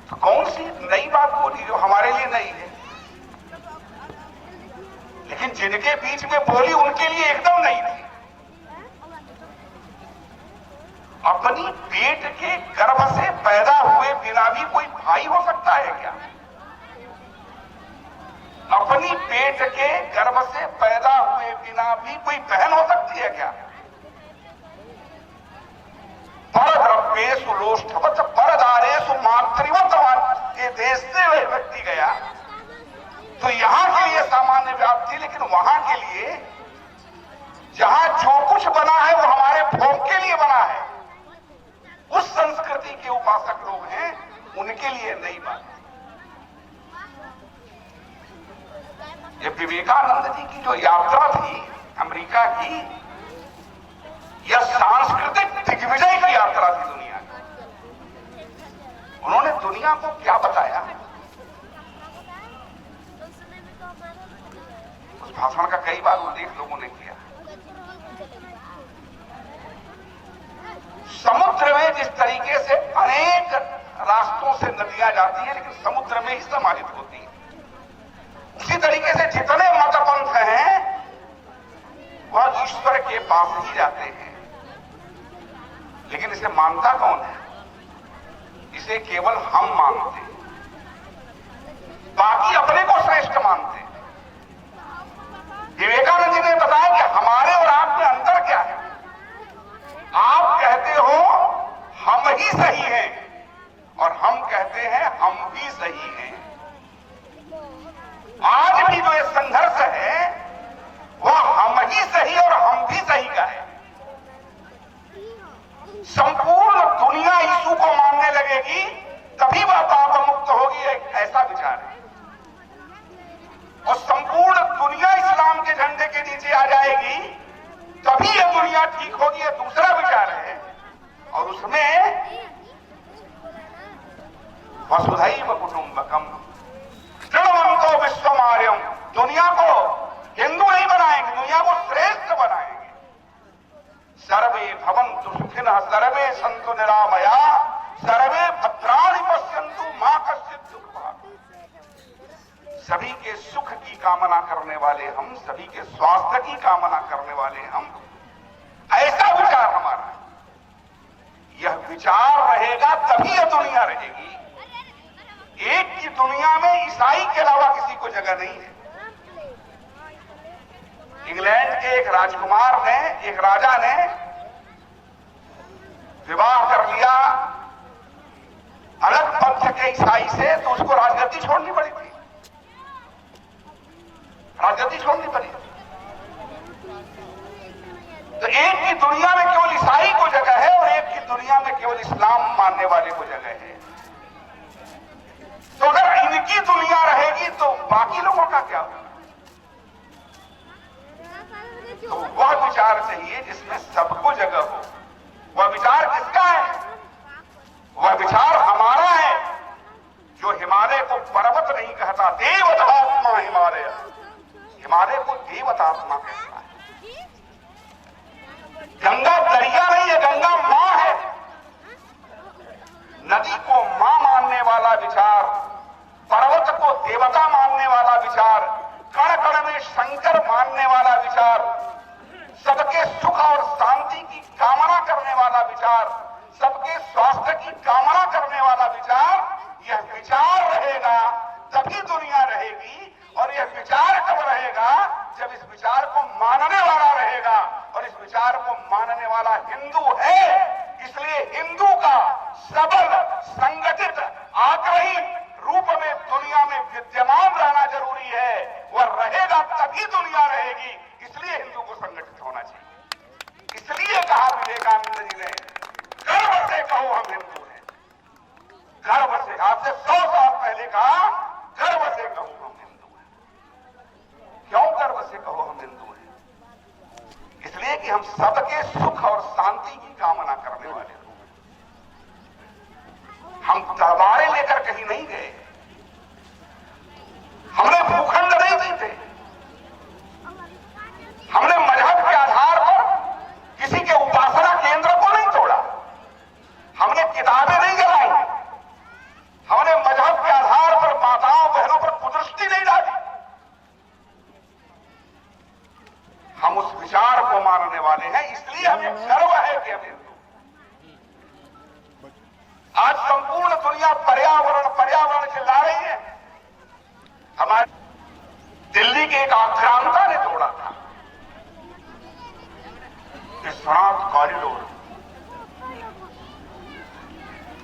तो कौन सी नई बात बोली जो हमारे लिए नई है, लेकिन जिनके बीच में बोली उनके लिए एकदम नई थी। अपनी पेट के गर्भ से पैदा हुए बिना भी कोई भाई हो सकता है क्या? अपनी पेट के गर्भ से पैदा हुए बिना भी कोई बहन हो सकती है क्या? परद्रव्ये सुलोष्ठवत लेकिन वहां के लिए जहां जो कुछ बना है वो हमारे भोग के लिए बना है, उस संस्कृति के उपासक लोग हैं, उनके लिए नई बात है। ये विवेकानंद जी की जो यात्रा थी अमेरिका की, यह सांस्कृतिक दिग्विजय की यात्रा थी दुनिया की। उन्होंने दुनिया को क्या बताया? उस भाषण का कई बार उल्लेख लोगों ने किया। समुद्र में जिस तरीके से अनेक रास्तों से नदियां जाती हैं, लेकिन समुद्र में ही समाहित होती हैं, उसी तरीके से जितने मतपंथ हैं वह ईश्वर के पास ही जाते हैं। लेकिन इसे मानता कौन है? इसे केवल हम मानते हैं, बाकी अपने को श्रेष्ठ मानते हैं। विवेकानंद जी ने बताया कि हमारे और आप में अंतर क्या है। आप कहते हो हम ही सही हैं और हम कहते हैं हम भी सही हैं। आज भी जो ये संघर्ष है वह हम ही सही और हम भी सही का है। संपूर्ण दुनिया यीशु को मानने लगेगी तभी वह पाप मुक्त होगी, एक ऐसा विचार है। और संपूर्ण दुनिया इस्लाम के झंडे के नीचे आ जाएगी तभी यह दुनिया ठीक होगी, यह दूसरा विचार है। और उसमें वसुधैव कुटुंबकम तृणवंतो विश्वमार्यम, दुनिया को हिंदू नहीं बनाएंगे, दुनिया को श्रेष्ठ बनाएंगे। सर्वे भवन्तु सुखिनः सर्वे सन्तु निरामया सर्वे भद्राणि पश्यन्तु मा कश्चित् दुःखभाग्। सभी के सुख की कामना करने वाले हम, सभी के स्वास्थ्य की कामना करने वाले हम, ऐसा विचार हमारा है। यह विचार रहेगा तभी यह दुनिया रहेगी। एक की दुनिया में ईसाई के अलावा किसी को जगह नहीं है। इंग्लैंड के एक राजकुमार ने, एक राजा ने विवाह कर लिया अलग पंथ के ईसाई से, तो उसको राजगद्दी छोड़नी पड़ी थी, राजगद्दी छोड़नी पड़ी। तो एक की दुनिया में केवल ईसाई को जगह है और एक की दुनिया में केवल इस्लाम मानने वाले को जगह है। तो अगर इनकी दुनिया रहेगी तो बाकी लोगों का क्या होगा? तो वह विचार चाहिए जिसमें सबको जगह हो। वह विचार किसका है? वह विचार हमारा है, जो हिमालय को पर्वत नहीं कहता, देवतात्मा हिमालय, हिमालय को देवतात्मा कहता है। गंगा दरिया नहीं है, गंगा मां है। नदी को मां मानने वाला विचार, पर्वत को देवता मानने वाला विचार, कण कण में शंकर मानने वाला विचार, सबके सुख और शांति की कामना करने वाला विचार, सबके स्वास्थ्य की कामना करने वाला विचार, यह विचार रहेगा तभी दुनिया रहेगी। और यह विचार कब रहेगा? जब इस विचार को मानने वाला रहेगा। और इस विचार को मानने वाला हिंदू है। इसलिए हिंदू का सबल, संगठित, आग्रही रूप में दुनिया में विद्यमान रहना जरूरी है। वह रहेगा तभी दुनिया रहेगी। इसलिए हिंदू को संगठित होना चाहिए। इसलिए कहा विवेकानंद जी ने, गर्व से कहो हम हिंदू हैं। गर्व से, आज से 100 साल पहले कहा, गर्व से कहो हम हिंदू हैं। क्यों गर्व से कहो हम हिंदू हैं? इसलिए कि हम सबके सुख और शांति की कामना करने वाले लोग हैं। हम तलवारें लेकर कहीं नहीं गए, हमने भूखंड नहीं जीते, हमने मजहब के आधार पर किसी के उपासना केंद्र को नहीं तोड़ा, हमने किताबें नहीं जलाई, हमने मजहब के आधार पर माताओं बहनों पर कुदृष्टि नहीं डाली। हम उस विचार को मानने वाले हैं। इसलिए हमें गर्व है कि हम हिंदू। आज संपूर्ण दुनिया पर्यावरण पर्यावरण चिल्ला रही है। हमारे दिल्ली के एक आक्रांता ने तोड़ा था विश्वनाथ कॉरिडोर,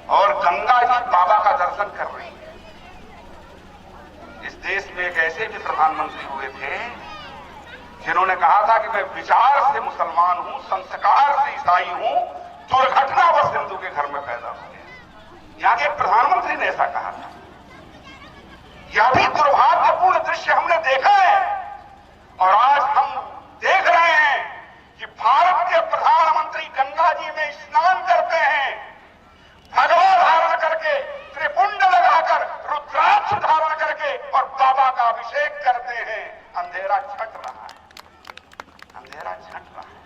और गंगा जी बाबा का दर्शन कर रही है। इस देश में एक ऐसे भी प्रधानमंत्री हुए थे जिन्होंने कहा था कि मैं विचार से मुसलमान हूं, संस्कार से ईसाई हूं, दुर्घटनावश हिंदू के घर में पैदा हो गया। यहां के प्रधानमंत्री ने ऐसा कहा था। यह भी दुर्भाग्यपूर्ण दृश्य हमने देखा है और आज हम देख रहे हैं कि भारत के प्रधानमंत्री गंगा जी में स्नान करते हैं, भगवा धारण करके, त्रिपुंड लगाकर, रुद्राक्ष धारण करके और बाबा का अभिषेक करते हैं। अंधेरा छट रहा है, अंधेरा छट रहा है।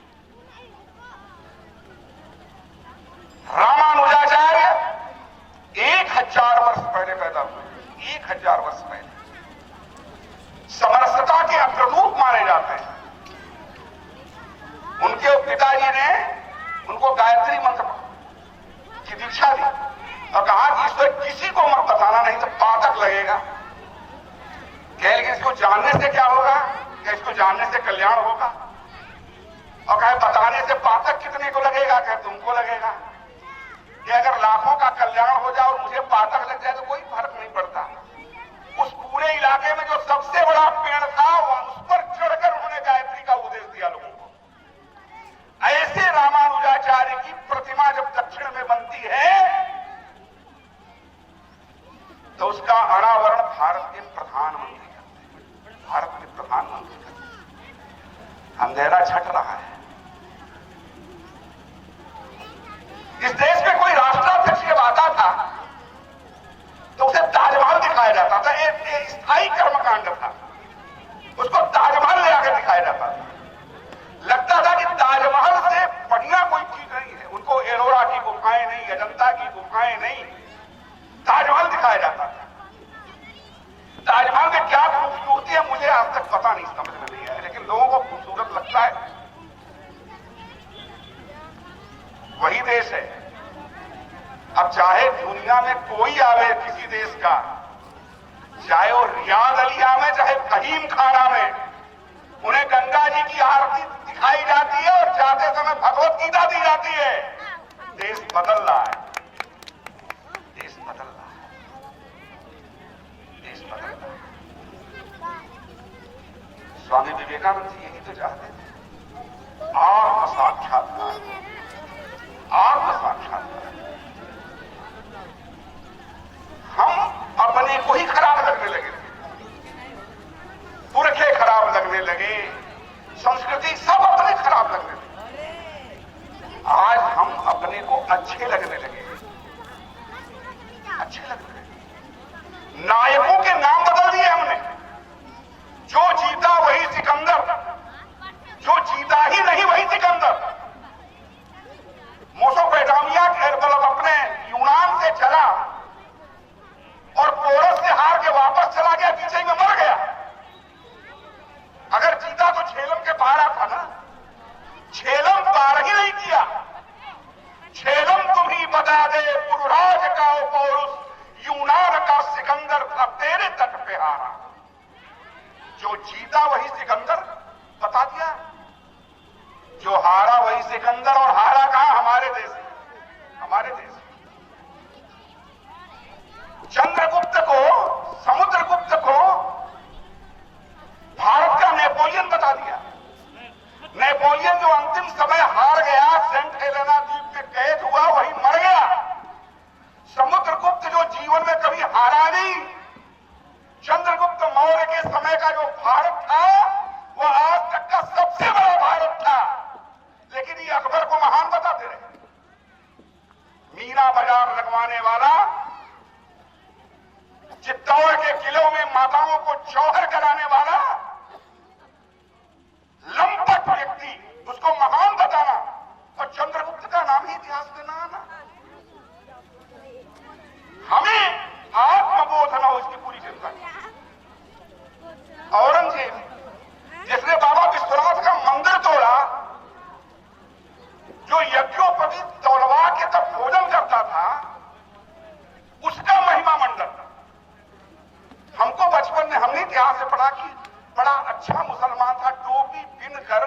रामानुजाचार्य 1000 वर्ष पहले पैदा हुए, 1000 वर्ष पहले समरसता के अग्रदूत माने जाते हैं। उनके पिताजी ने उनको गायत्री मंत्र की दीक्षा दी और कहा कि इसको किसी को मत बताना, नहीं तो पातक लगेगा। कहे कि इसको जानने से क्या होगा, क्या इसको जानने से कल्याण होगा? और कहे बताने से पातक कितने को लगेगा? क्या तुमको लगेगा? कि अगर लाखों का कल्याण हो जाए और मुझे पातक लग जाए तो कोई फर्क नहीं पड़ता। उस पूरे इलाके में जो सबसे बड़ा पेड़ था उस पर चढ़कर उन्होंने गायत्री का उपदेश दिया लोगों को। ऐसे रामानुजाचार्य की प्रतिमा जब दक्षिण में बनती है तो उसका अनावरण भारत के प्रधानमंत्री करते हैं, भारत के प्रधानमंत्री करते हैं। अंधेरा छट रहा है। इस देश में कोई राष्ट्राध्यक्ष जब आता था तो उसे ताजमहल दिखाया जाता था। एक स्थायी कर्मकांड था, उसको ताजमहल ले आकर दिखाया जाता था। लगता था कि ताजमहल से बढ़िया कोई चीज नहीं है। उनको एलोरा की गुफाएं नहीं, अजंता की गुफाएं नहीं, ताजमहल दिखाया जाता था। ताजमहल में क्या खूबसूरती है मुझे आज तक पता नहीं, समझ में नहीं आया, लेकिन लोगों को खूबसूरत लगता है। वही देश है। अब चाहे दुनिया में कोई आवे किसी देश का, चाहे वो रियाद अली आवे, चाहे फहीम खान आवे, उन्हें गंगा जी की आरती दिखाई जाती है और जाते समय भगवत गीता दी जाती है। देश बदल रहा है, देश बदल रहा है, देश बदल रहा है। स्वामी विवेकानंद जी यही तो चाहते थे, आत्म साक्षात्कार, आत्म साक्षात्कार। हम अपने को ही खराब लगने लगे, पुरखे खराब लगने लगे, संस्कृति सब अपने खराब लगने लगे। आज हम अपने को अच्छे लगने लगे, अच्छे लगने लगे। नायकों के नाम बदल दिए हमने। जो जीता वही सिकंदर, जो जीता ही नहीं वही सिकंदर। मोसोपोटामिया मतलब अपने यूनान से चला और पोरस से हार के वापस चला गया, पीछे में मर गया। अगर जीता तो झेलम के पार आता ना, झेलम पार ही नहीं किया। झेलम तुम ही बता दे पुरुराज का पौरुष, यूनान का सिकंदर था तेरे तट पे हारा। जो जीता वही सिकंदर, बता दिया। जो हारा वही सिकंदर, और हारा कहां? हमारे देश में, हमारे देश में। चंद्रगुप्त को, समुद्रगुप्त को भारत का नेपोलियन बता दिया। नेपोलियन जो अंतिम समय हार गया, सेंट हेलेना द्वीप में कैद हुआ, वही मर गया। समुद्रगुप्त जो जीवन में कभी हारा नहीं, चंद्रगुप्त मौर्य के समय का जो भारत था वह आज तक का सबसे बड़ा भारत था। लेकिन ये अकबर को महान बताते रहे। मीना बाजार लगवाने वाला, चित्तौड़ के किलों में माताओं को जौहर कराने वाला लंपट व्यक्ति, उसको महान बताना और चंद्रगुप्त का नाम ही इतिहास में ना आना। हमें आत्मबोध न हो इसकी पूरी चिंता। औरंगजेब जिसने बाबा विश्वनाथ का मंदिर तोड़ा, जो यज्ञोपवीत तौलवा के तब भोजन करता था, उसका महिमा मंडल। हमको बचपन में हमने इतिहास से पढ़ा कि बड़ा अच्छा मुसलमान था, टोपी बिन कर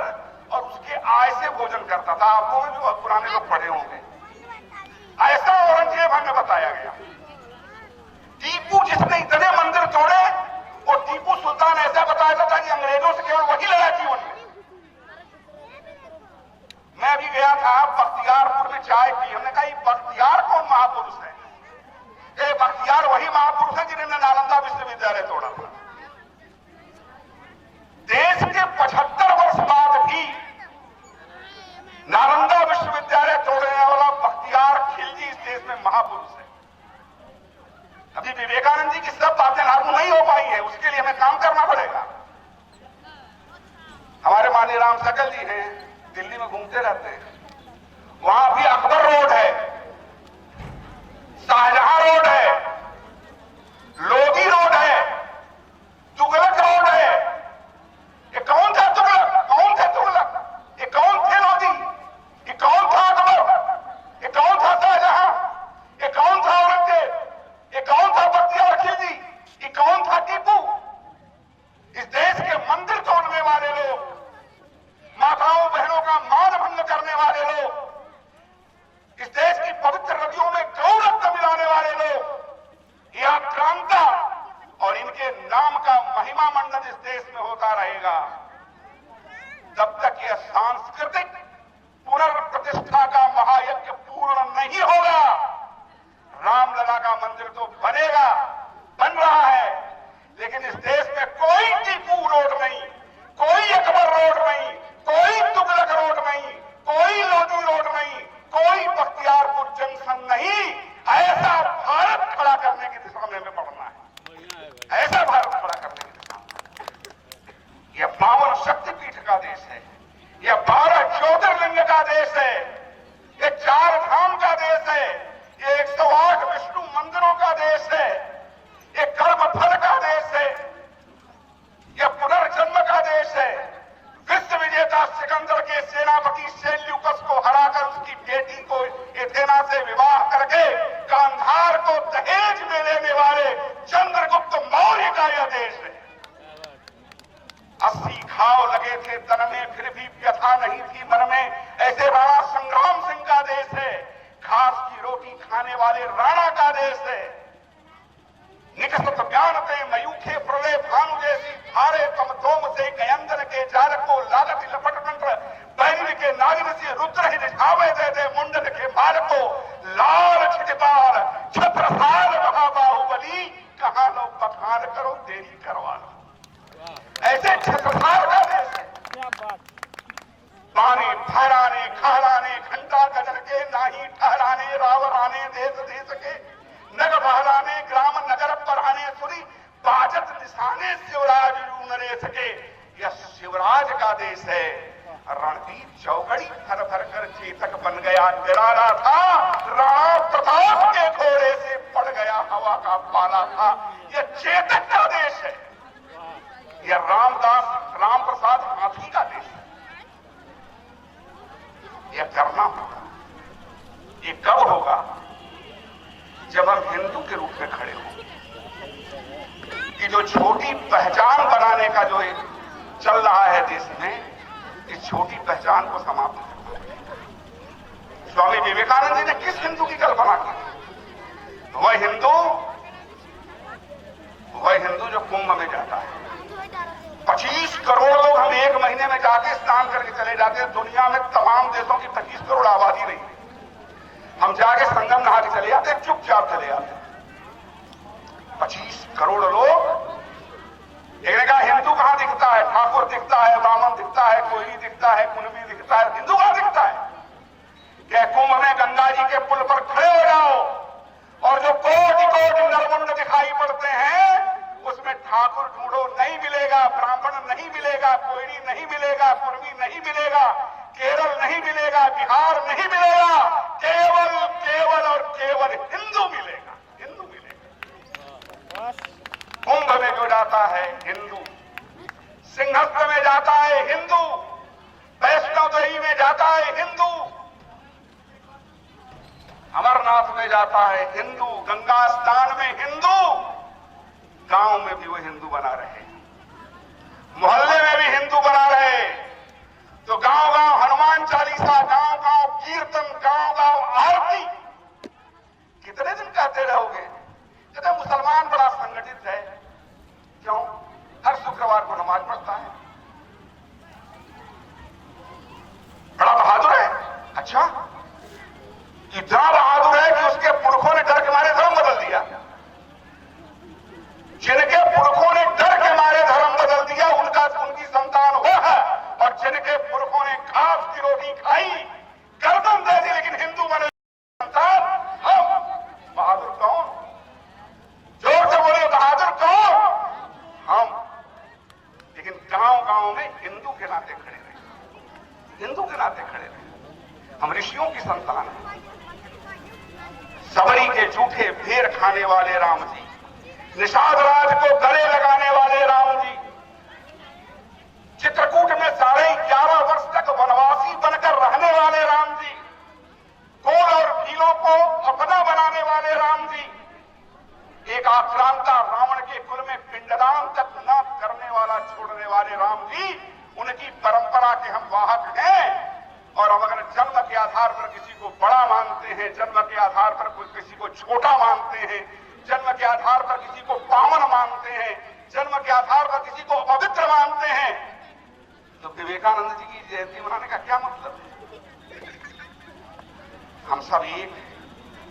और उसके आय से भोजन करता था। आपको भी बहुत पुराने लोग पढ़े होंगे। ऐसा औरंगजेब हमें बताया गया। टीपू जिसने इतने मंदिर तोड़े, और टीपू सुल्तान ऐसा बताया जाता कि अंग्रेजों से केवल वही लड़ा जीवन में। था बख्तियारपुर में चाय पी। हमने कहा ये बख्तियार कौन महापुरुष है? ये बख्तियार वही महापुरुष है जिन्होंने नालंदा विश्वविद्यालय तोड़ा था। देश के 75 वर्ष बाद भी नालंदा विश्वविद्यालय तोड़ने वाला बख्तियार खिलजी इस देश में महापुरुष है। अभी विवेकानंद जी की सब बातें लागू नहीं हो पाई है, उसके लिए हमें काम करना पड़ेगा। हमारे माननीय राम सकल जी हैं, दिल्ली में घूमते रहते हैं, वहां भी अकबर रोड है, शाहजहां रोड है, लोधी रोड है, तुगलक रोड है। ये कौन था तुगलक? कौन थे तुगलक? ये कौन थे लोधी? ये कौन था अकबर? ये कौन था शाहजहां? ये कौन था औरंगजेब? ये कौन था बख्तियार खिलजी? ये कौन था टीपू? इस देश के मंदिर तोड़ने वाले लोग, माताओं बहनों का मान भंग करने वाले लोग, इस देश की पवित्र नदियों में गौ रक्त मिलाने वाले लोग, ये आक्रांता और इनके नाम का महिमा मंडन इस देश में होता रहेगा जब तक यह सांस्कृतिक पुनर्प्रतिष्ठा का महायज्ञ पूर्ण नहीं होगा। रामलला का मंदिर तो बनेगा, बन रहा है, लेकिन इस देश में कोई टीपू रोड नहीं, कोई अकबर रोड नहीं, कोई तुगलक रोड नहीं, कोई लोधी रोड नहीं, कोई बख्तियारपुर जंक्शन नहीं। ऐसा भारत खड़ा करने की दिशा में हमें बढ़ना है, ऐसा भारत खड़ा करने की दिशा में। यह 52 शक्तिपीठ का देश है, यह 12 ज्योतिर्लिंग का देश है, यह 4 धाम का देश है, ये 108 विष्णु मंदिरों का देश है, ये कर्म फल का देश है, यह पुनर्जन्म का देश है। विश्व विजेता सिकंदर के सेनापति सेल्यूकस को हराकर उसकी बेटी को एथेना से विवाह करके गांधार को दहेज में लेने वाले चंद्रगुप्त मौर्य का यह देश है। 80 घाव लगे थे तन में, फिर भी व्यथा नहीं थी मन में, ऐसे राणा संग्राम सिंह का देश है। घास की रोटी खाने वाले राणा का देश है। निकसत ज्ञानते मयूखे प्रलय भानु जैसी धारे तम तोम से गयंदन के जार को लागत लपट मंत्र बैरिन के नागिन से रुद्र ही दिखावे दे दे मुंडन के मार को लाल छिटकार छत्रसाल महाबाहुबली कहां लो बखान करो देरी करवा लो। ऐसे छत्रसाल का देश है। पानी ठहराने खहराने घंटा गजर के नाही ठहराने रावराने देश देश के नग बहलाने ग्राम नगर पढ़ाने सुरी बाजत निशाने शिवराज न रह सके। यह शिवराज का देश है। रणदीप चौकड़ी भर भर कर चेतक बन गया, गिराना था राणा प्रताप के घोड़े से पड़ गया हवा का पाला था। यह चेतक का देश है। यह राम प्रसाद हाथी का देश है। यह करना होगा। ये कब होगा? जब हम हिंदू के रूप में खड़े होंगे। कि जो छोटी पहचान बनाने का जो चल रहा है देश में, इस छोटी पहचान को समाप्त करना है। स्वामी विवेकानंद जी ने किस हिंदू की कल्पना की? वह हिंदू जो कुंभ में जाता है। 25 करोड़ लोग हम एक महीने में जाके स्नान करके चले जाते हैं। दुनिया में तमाम देशों की 25 करोड़ आबादी नहीं, हम जाके संगम नहा के चले जाते, चुपचाप चले जाते। 25 करोड़ लोग। एक का हिंदू कहां दिखता है? ठाकुर दिखता है, ब्राह्मण दिखता है, कोयली दिखता है, कुणबी दिखता है, हिंदू कहां दिखता है? क्या कुंभ में गंगा जी के पुल पर खड़े हो जाओ और जो कोटि कोटि नरमुंड दिखाई पड़ते हैं, उसमें ठाकुर ढूंढो, नहीं मिलेगा। ब्राह्मण नहीं मिलेगा, कोयली नहीं मिलेगा, कुणबी नहीं मिलेगा, केरल नहीं मिलेगा, बिहार नहीं मिलेगा। केवल केवल और केवल हिंदू मिलेगा, हिंदू मिलेगा। कुंभ में जो जाता है हिंदू, सिंहस्थ में जाता है हिंदू, वैष्णव देवी में जाता है हिंदू, अमरनाथ में जाता है हिंदू, गंगा स्नान में हिंदू। गांव में भी वो हिंदू बना रहे, मोहल्ले में भी हिंदू बना रहे। तो गांव गांव हनुमान चालीसा, गांव गांव कीर्तन, गांव गांव आरती। कितने दिन कहते रहोगे? कहते मुसलमान बड़ा संगठित है। क्यों? हर शुक्रवार को नमाज पढ़ता है, बड़ा बहादुर है। अच्छा, इतना बहादुर है कि उसके पुरखों ने डर के मारे धर्म बदल दिया। जिनके पुरखों ने डर के मारे धर्म बदल दिया उनकी संतान वो है, और जिनके पुरखों ने घास की रोटी खाई, गर्दन दे दी, लेकिन हिंदू बने संतान हम। बहादुर कौन? जोर से बोले, बहादुर कौन? हम। लेकिन गांव गांव में हिंदू के नाते खड़े रहे, हिंदू के नाते खड़े रहे। हम ऋषियों की संतान हैं। सबरी के जूठे भेड़ खाने वाले राम जी, निषाद राज को गले लगाने वाले राम जी, चित्रकूट में 11.5 वर्ष तक वनवासी बनकर रहने वाले राम जी, कोल और भीलों को अपना बनाने वाले राम जी, एक आक्रांता रावण के कुल में पिंडदान तक न करने वाला छोड़ने वाले राम जी, उनकी परंपरा के हम वाहक हैं। और अब अगर जन्म के आधार पर किसी को बड़ा मानते हैं, जन्म के आधार पर किसी को छोटा मानते हैं, जन्म के आधार पर किसी को पावन मानते हैं, जन्म के आधार पर किसी को अपवित्र मानते हैं, तो विवेकानंद जी की जयंती मनाने का क्या मतलब है? हम सब एक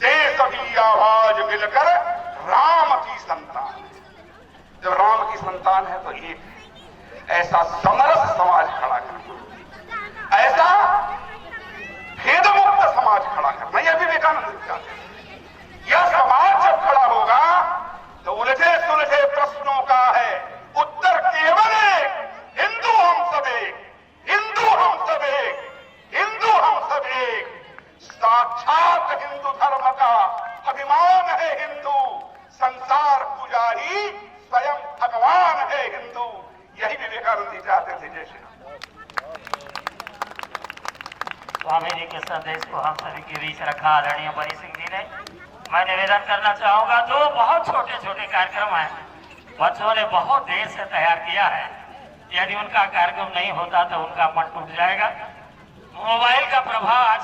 देश की आवाज मिलकर राम की संतान है। जब राम की संतान है तो एक ऐसा समरस समाज खड़ा करना, ऐसा भेदमुक्त समाज खड़ा करना, यह विवेकानंद चाहते हैं। यह समाज जब खड़ा होगा तो उलझे सुलझे प्रश्नों का है उत्तर केवल एक, हिंदू हम सब एक, हिंदू हम सब एक, हिंदू हम सब एक। साक्षात हिंदू धर्म का अभिमान है हिंदू, संसार पुजारी स्वयं भगवान है हिंदू। यही विवेकानंद जी चाहते थे। जय श्री राम। स्वामी जी के संदेश को हम सभी के बीच रखा आदरणीय बरी सिंह जी ने। मैं निवेदन करना चाहूंगा, जो बहुत छोटे छोटे कार्यक्रम हैं बच्चों ने बहुत देर से तैयार किया है, यदि उनका कार्यक्रम नहीं होता तो उनका मन टूट जाएगा। मोबाइल का प्रभाव आज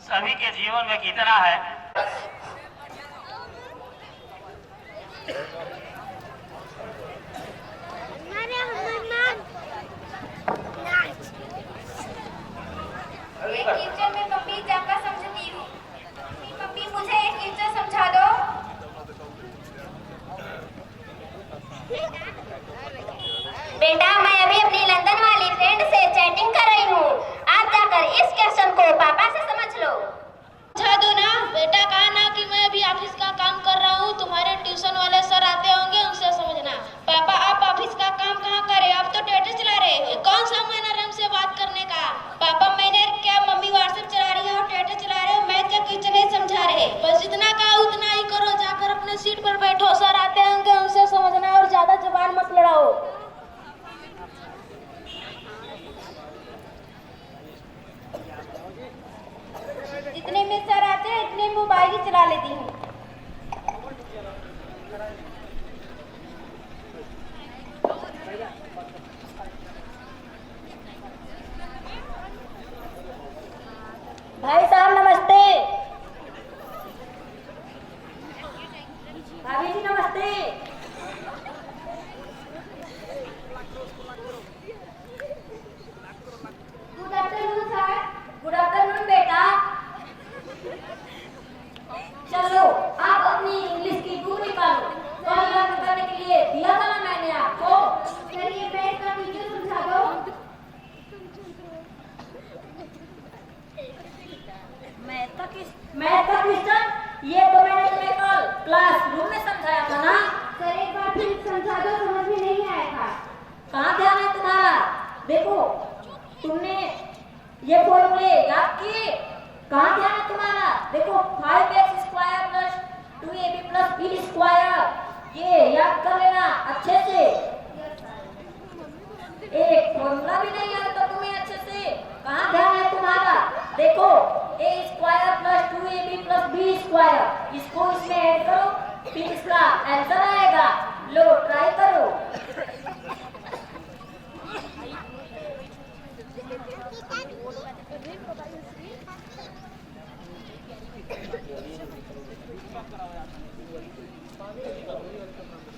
सभी के जीवन में कितना है। एक टीचर में मम्मी जाकर समझती हूँ। मम्मी मुझे एक टीचर समझा दो। बेटा मैं अभी अपनी लंदन वाली फ्रेंड से चैटिंग कर रही हूँ, आप जाकर इस क्वेश्चन को पापा से समझ लो। समझा दो ना बेटा। कहा ना कि मैं अभी ऑफिस का काम कर रहा हूँ, तुम्हारे ट्यूशन वाले सर आते होंगे उनसे समझना। पापा आप ऑफिस का काम कहाँ कर रहे हो? आप तो स्टेटस चला रहे, कौन सा मैनर हमसे बात करने का? पापा मैंने क्या, मम्मी व्हाट्सएप चला रही है और स्टेटस चला रहे हो, मैथ का टीचर नहीं समझा रहे। बस जितना कहा उतना ही करो, जाकर अपने सीट पर बैठो, सर आते होंगे उनसे समझना और ज्यादा जुबान मत लड़ाओ। जितने में सर आते हैं इतने मोबाइल ही चला लेती हूँ। भाई साहब नमस्ते। भाभी जी नमस्ते। Good afternoon sir. Good afternoon बेटा। चलो आप अपनी इंग्लिश की बुक निकालो, कल लर्न करने के लिए दिया था ना मैंने आपको। सर ये मैथ का टीचर समझा दो। मैथ का क्वेश्चन ये तो मैंने तुम्हें कल क्लासरूम में समझाया था ना। सर एक बार फिर समझा दो, समझ में नहीं आया था। कहाँ ध्यान है तुम्हारा? देखो तुमने ये फॉर्मूले याद किए, कहाँ ध्यान है तुम्हारा? देखो 5x square plus 2ab plus b square, ये याद कर लेना अच्छे से। एक फॉर्मूला भी नहीं याद तो तुम्हें अच्छे से, कहाँ ध्यान है तुम्हारा? देखो a square plus 2ab plus b square, इसको इसमें ऐड करो, फिर इसका आंसर आएगा। लो ट्राई करो।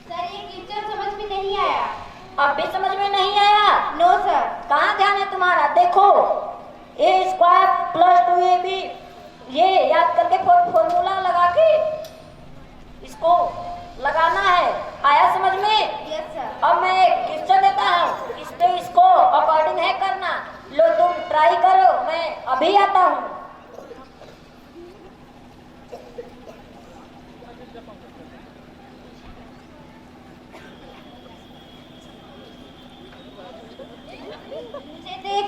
सर ये टीचर समझ में नहीं आया। अब भी समझ में नहीं आया? No sir. कहाँ ध्यान है तुम्हारा? देखो a स्क्वायर प्लस 2ab जाता हूँ।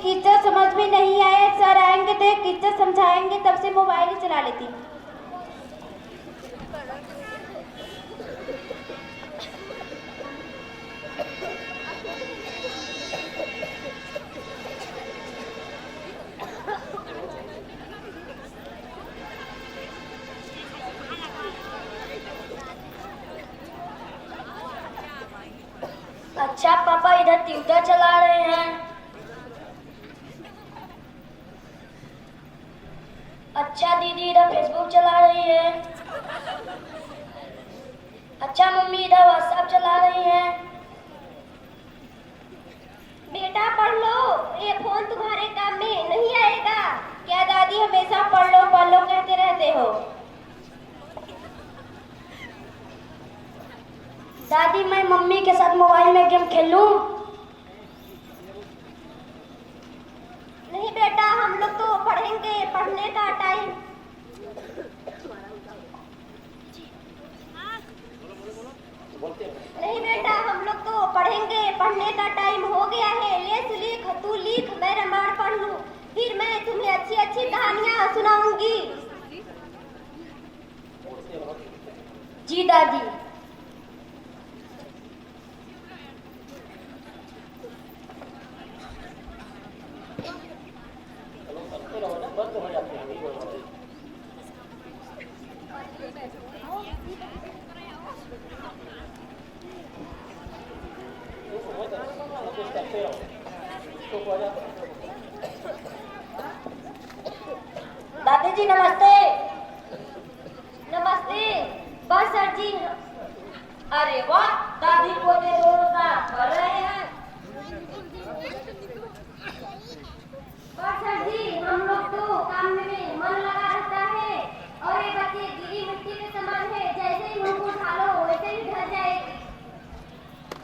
कीचड़ समझ में नहीं आया, सर आएंगे तो कीचड़ समझाएंगे, तब से मोबाइल ही चला लेती हूँ। अच्छा पापा इधर ट्विटर चला रहे हैं। अच्छा दीदी इधर फेसबुक चला रही है। अच्छा मम्मी इधर व्हाट्सएप चला रही है। बेटा पढ़ लो, ये फोन तुम्हारे काम में नहीं आएगा। क्या दादी हमेशा पढ़ लो कहते रहते हो? दादी मैं मम्मी के साथ मोबाइल में गेम खेल लूं? नहीं बेटा हम लोग तो पढ़ेंगे, पढ़ने का टाइम। नहीं बेटा हम लोग तो पढ़ेंगे, पढ़ने का टाइम हो गया है। ले तू लिख, तू लिख, मैं रामायण पढ़ लूं, फिर मैं तुम्हें अच्छी अच्छी कहानियां सुनाऊंगी। जी दादी। दादी जी नमस्ते। नमस्ते। बस सर जी। अरे वाह, दादी पोते दोनों साथ पढ़ रहे हैं। बस सर जी हम लोग तो काम में मन लगा रहता है और ये बच्चे गिरी मिट्टी के समान है, जैसे ही उनको उठा लो वैसे ही ढल जाएगी।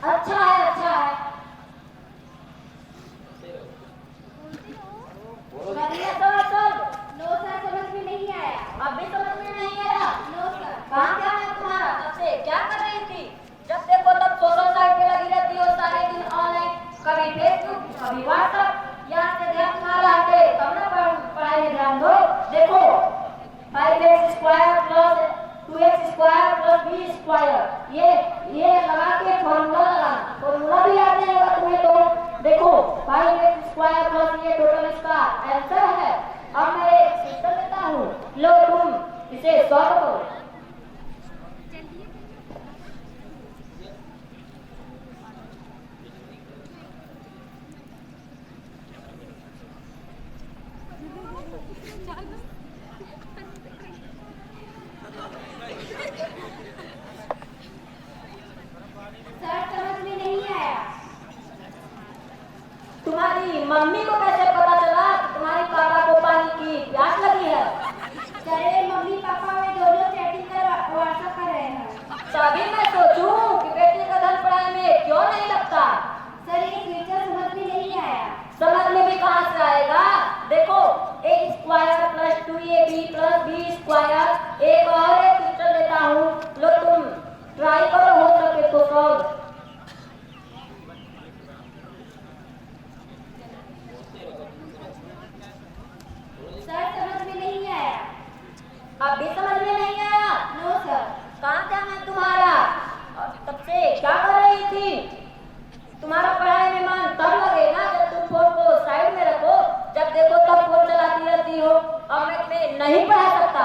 अच्छा है, अच्छा है। नो सर समझ में नहीं आया। अब भी समझ में नहीं आया? No sir. कहाँ क्या है तुम्हारा? तब से क्या कर रही थी? जब देखो तब सोशल साइट पे लगी रहती हो सारे दिन ऑनलाइन, कभी फेसबुक कभी व्हाट्सएप। यहाँ से ध्यान तुम्हारा हटे तब ना पढ़ाई में ध्यान दो। देखो 5x square plus 2x square plus b square, ये लगा के फॉर्मूला भी याद नहीं होगा तुम्हें तो। देखो 5x स्क्वायर प्लस ये टोटल इसका आंसर है। अब मैं एक सिस्टम देता हूँ, लो तुम इसे सॉल्व करो। तुम्हारी मम्मी को कैसे पता चला कि तुम्हारी पापा को पानी की प्यास लगी है? अरे मम्मी पापा वे दोनों चैटिंग कर व्हाट्सएप कर रहे हैं। तभी मैं सोचूं कि बेटी का धन पढ़ाई में क्यों नहीं लगता। सर ये फ्यूचर समझ में नहीं आया। समझ में भी कहाँ से आएगा? देखो a square plus 2ab plus b square, एक और एक फ्यूचर लेता हूँ, लो तुम ट्राई करो, हो सके तो सॉल्व। सर समझ में नहीं आया। अब भी समझ में नहीं आया? No sir. कहाँ ध्यान है तुम्हारा? तब से क्या कर रही थी? तुम्हारा पढ़ाई में मन तब लगे ना जब तुम फोन को साइड में रखो, जब देखो तब फोन चलाती रहती हो। अब मैं तुम्हें नहीं पढ़ा सकता।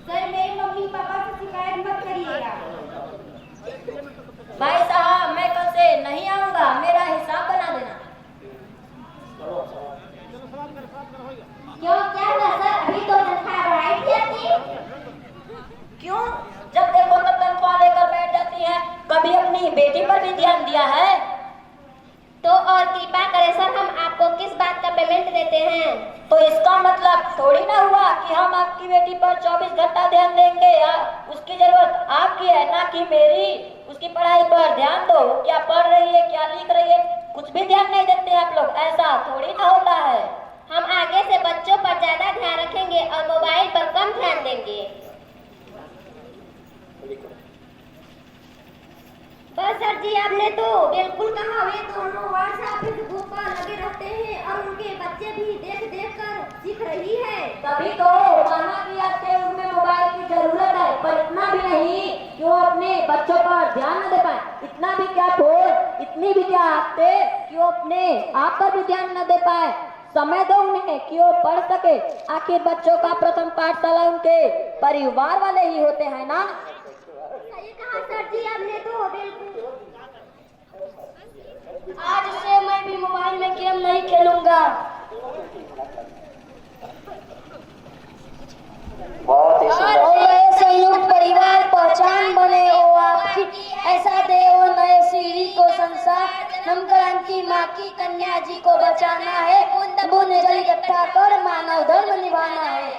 सर मेरी मम्मी पापा से शिकायत मत करिएगा। भाई साहब मैं कल से नहीं आऊंगा, मेरा हिसाब बना देना। क्यों क्या हुआ सर? अभी तो तनख्वाह बढ़ाई थी आपकी। क्यों? जब देखो तब तनख्वाह लेकर बैठ जाती है, कभी अपनी बेटी पर भी ध्यान दिया है? तो और कृपा करें सर, हम आपको किस बात का पेमेंट देते हैं? तो इसका मतलब थोड़ी ना हुआ कि हम आपकी बेटी पर 24 घंटा ध्यान देंगे। उसकी जरूरत आपकी है ना कि मेरी। उसकी पढ़ाई पर ध्यान दो, क्या पढ़ रही है, क्या लिख रही है, कुछ भी ध्यान नहीं देते आप लोग। ऐसा थोड़ी ना होता है। हम आगे से बच्चों पर ज्यादा ध्यान रखेंगे और मोबाइल पर कम ध्यान देंगे। बस सर जी, आपने तो बिल्कुल कहा। वे दोनों व्हाट्सएप फेसबुक पर लगे रहते हैं और उनके बच्चे भी देख देख कर सीख रही है। तभी तो माना कि आपके उनमें मोबाइल की जरूरत है, पर इतना भी नहीं कि वो अपने बच्चों पर ध्यान न दे पाए। इतना भी क्या फोन, इतनी भी क्या आते कि वो अपने आप पर भी ध्यान न दे पाए। समय दो उन्हें कि वो पढ़ सके। आखिर बच्चों का प्रथम पाठशाला उनके परिवार वाले ही होते हैं ना। सही कहा सर जी आपने तो बिल्कुल। आज से मैं भी मोबाइल में गेम नहीं खेलूंगा। बहुत ही और संयुक्त परिवार पहचान बने हो आपकी, ऐसा दे वो नए सीढ़ी को संसार। हम क्रांति माँ की कन्या जी को बचाना है, बूंद जल इकट्ठा कर मानव धर्म निभाना है।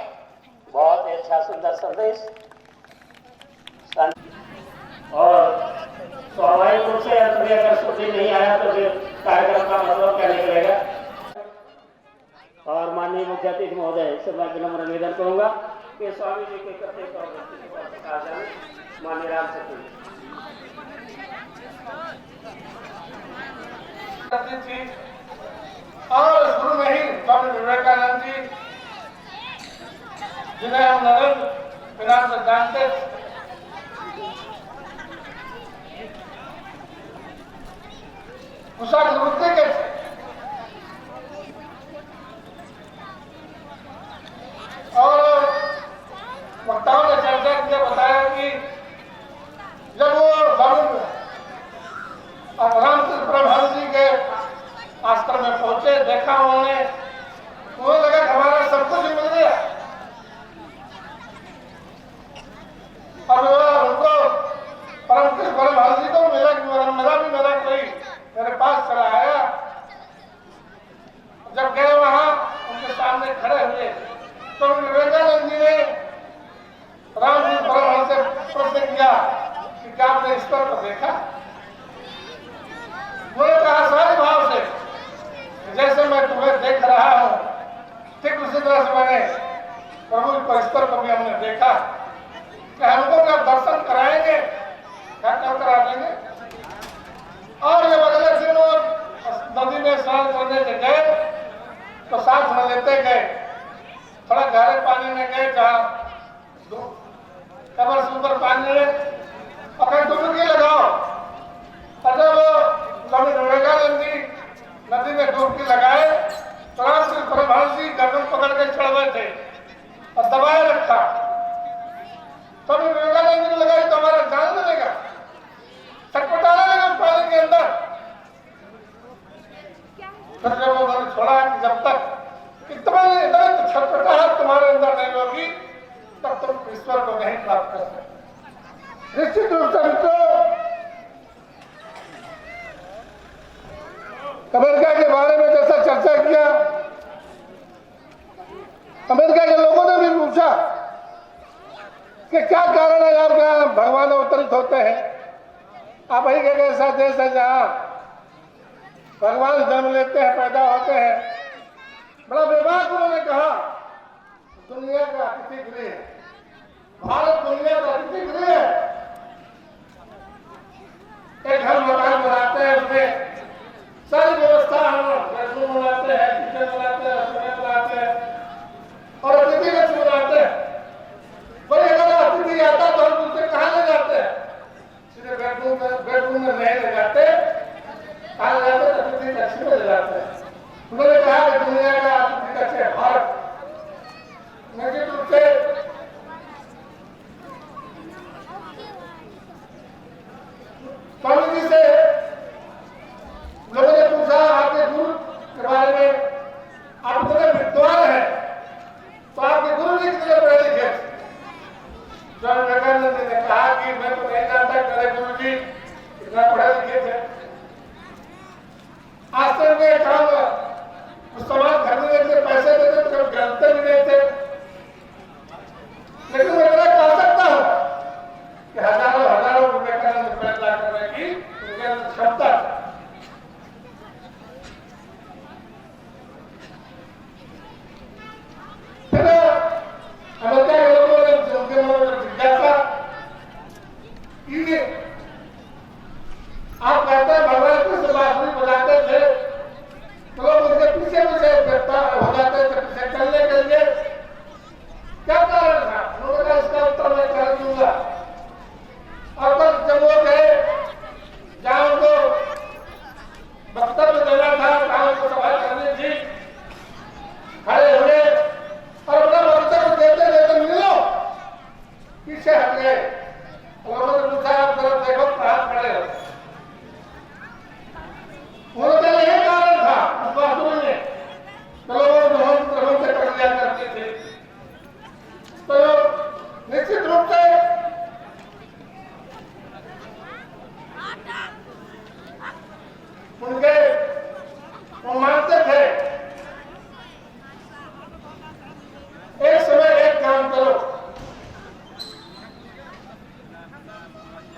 बहुत ही अच्छा सुंदर संदेश। और स्वाभाविक रूप से अंत में अगर सुधी नहीं आया तो फिर कार्यक्रम का मतलब क्या निकलेगा। और माननीय मुख्य अतिथि महोदय से मैं विनम्र निवेदन करूंगा कि स्वामी जी के प्रत्येक और व्यक्ति को प्रकाश जाने। माननीय राम सचिव थी और शुरू में ही स्वामी विवेकानंद जी, जिन्हें हम नरेंद्र के नाम से जानते, कुशल वृत्ति के थे और वक्ताओं ने चर्चा किया, बताया कि जब वो रामकृष्ण परमहंस जी के आश्रम में पहुंचे, देखा उन्होंने, उन्हें लगा कि हमारा सब कुछ मिल गया। और उनको परमहंस जी को मिला कि मेरा भी मेरा कोई मेरे पास चला आया। जब गए वहां उनके सामने खड़े हुए तो विवेकानंद जी ने रामकृष्ण परमहंस से प्रश्न किया कि क्या आपने ईश्वर को देखा। उन्होंने कहा सहज भाव से, जैसे मैं तुम्हें देख रहा हूं ठीक उसी तरह से मैंने प्रभु परमेश्वर को भी हमने देखा। कि हमको क्या दर्शन कराएंगे, क्या कर करा देंगे। और जब अगले दिन वो नदी में स्नान करने के गए तो साथ में लेते गए, थोड़ा गहरे पानी में गए जहाँ कमर से ऊपर पानी में, और डुबकी लगाओ। और जब स्वामी विवेकानंद जी नदी में डुबकी लगाए तो रामकृष्ण परमहंस जी गर्दन पकड़ के चढ़ गए थे और दबाए रखा। स्वामी विवेकानंद जी को लगा तो हमारा जान लेगा, छटपटाने लगे पानी के अंदर। फिर जब उन्होंने छोड़ा कि जब तक इतना छटपटाहट तुम्हारे अंदर नहीं होगी तब तुम ईश्वर को नहीं प्राप्त कर सकते। निश्चित रूप से अमेरिका के बारे में जैसा चर्चा किया, अमेरिका के लोगों ने भी पूछा कि क्या कारण है आपके यहाँ भगवान अवतरित होते हैं। आप ही एक ऐसा देश है जहाँ भगवान जन्म लेते हैं, पैदा होते हैं। बड़ा बेबाक उन्होंने कहा, दुनिया का अतिथि गृह है, भारत दुनिया का अतिथि गृह है। एक घर मकान बनाते हैं, उसमें सारी व्यवस्था हम बेडरूम बनाते हैं, किचन बनाते हैं, रसोई बनाते हैं और अतिथि कक्ष बनाते हैं। बड़े अगर अतिथि आता तो हम उनसे कहाँ ले जाते हैं, सीधे बेडरूम में नहीं ले जाते, कहाँ ले जाते, अतिथि कक्ष में ले जाते हैं। उन्होंने कहा कि दुनिया का अतिथि कक्ष है भारत। निश्चित रूप से स्वामी जी से लोगों ने पूछा आपके गुरु के बारे में, आप इतने विद्वान हैं तो आपके गुरु जी कितने पढ़े लिखे। स्वामी विवेकानंद जी ने कहा कि मैं तो नहीं जानता मेरे गुरु जी इतना पढ़े लिखे थे। आश्रम में काम सामान खरीदने के लिए पैसे देते तो कभी जानते भी नहीं थे। लेकिन मैं इतना कह सकता हूँ कि हजारों विवेकानंद पैदा करने की उनके क्षमता। पीछे पीछे गिरफ्तार हो जाते थे पीछे चलने के लिए, क्या कारण था? उन्होंने कहा इसका उत्तर मैं कर दूंगा। अब तक जब वो गए जहां उनको वक्तव्य देना था, जहां उनको सवाल करनी थी, खड़े हुए और अपना वक्तव्य देते देते मिलो पीछे हट गए और उन्होंने पूछा आप तरफ देखो कहां खड़े हो? उन्होंने यही कारण था उस बहादुर ने, चलो वो बहुत ग्रहों से कर लिया करते थे। तो निश्चित रूप से उनके वो मानते थे एक समय एक काम करो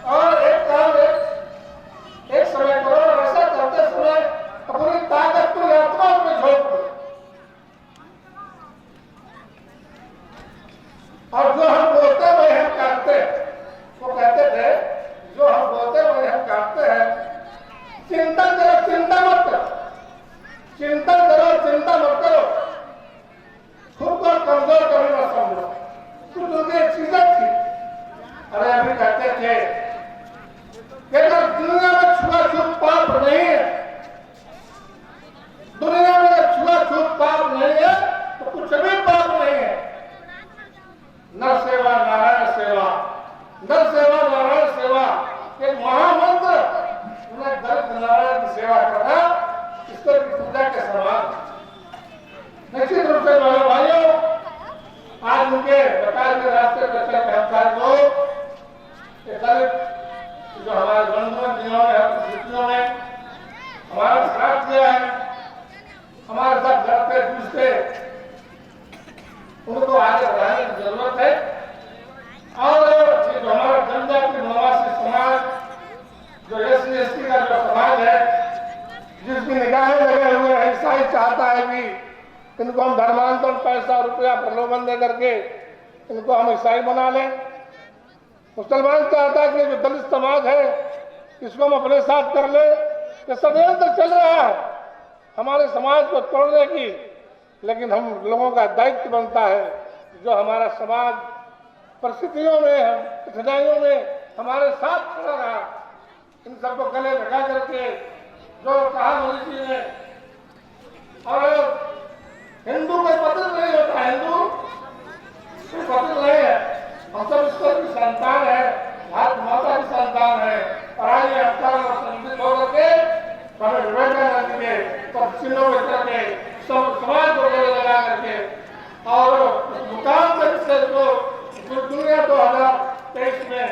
और एक काम एक समय करो, और ऐसा करते समय अपनी ताकत को आत्मा में झोंक दो और जो हम बोलते वही हम करते। वो कहते थे जो हम बोलते वही हम करते हैं। चिंतन करो, चिंता मत करो, चिंतन करो, चिंता मत करो, खुद को कमजोर करो ना समझो। कुछ उनकी एक चीजें थी, अरे अभी कहते थे कि अगर दुनिया में छुआछूत पाप नहीं है, दुनिया में छुआछूत पाप नहीं है तो कुछ भी पाप नहीं है। नर सेवा नारायण सेवा, नर सेवा नारायण सेवा, एक महामंत्र उन्हें दलित नारायण की सेवा करना ईश्वर की पूजा के समान। निश्चित रूप से भाइयों, आज उनके बताए गए रास्ते पर चल हथियार को दलित जो हमारे बंधुओं जिन्होंने स्थितियों में हमारा साथ दिया है, हमारे साथ डरते पूछते, उनको आगे बढ़ाने की जरूरत है। और जो हमारा जनजाति निवासी समाज, जो SC/ST का जो समाज है, जिसकी निगाहें लगे हुए हैं, ऐसा ही चाहता है कि इनको हम धर्मांतरण पैसा रुपया प्रलोभन दे करके इनको हम ईसाई बना लें। मुसलमान चाहता है कि जो दलित समाज है इसको हम अपने साथ कर ले। ये षड्यंत्र चल रहा है हमारे समाज को तोड़ने की, लेकिन हम लोगों का दायित्व बनता है जो हमारा समाज परिस्थितियों में, कठिनाइयों में हमारे साथ खड़ा रहा, इन सबको गले लगा करके जो कहा मोदी जी ने। और हिंदू कोई पतित नहीं होता, हिंदू कोई पतित नहीं है, हम सब ईश्वर की संतान है, भारत माता की संतान है। और आज ये अवतार और संदिग्ध होकर के स्वामी विवेकानंद के चिन्हों में करके समाज को गले लगा करके और उस मुकाम तक से जो दुनिया 2023 में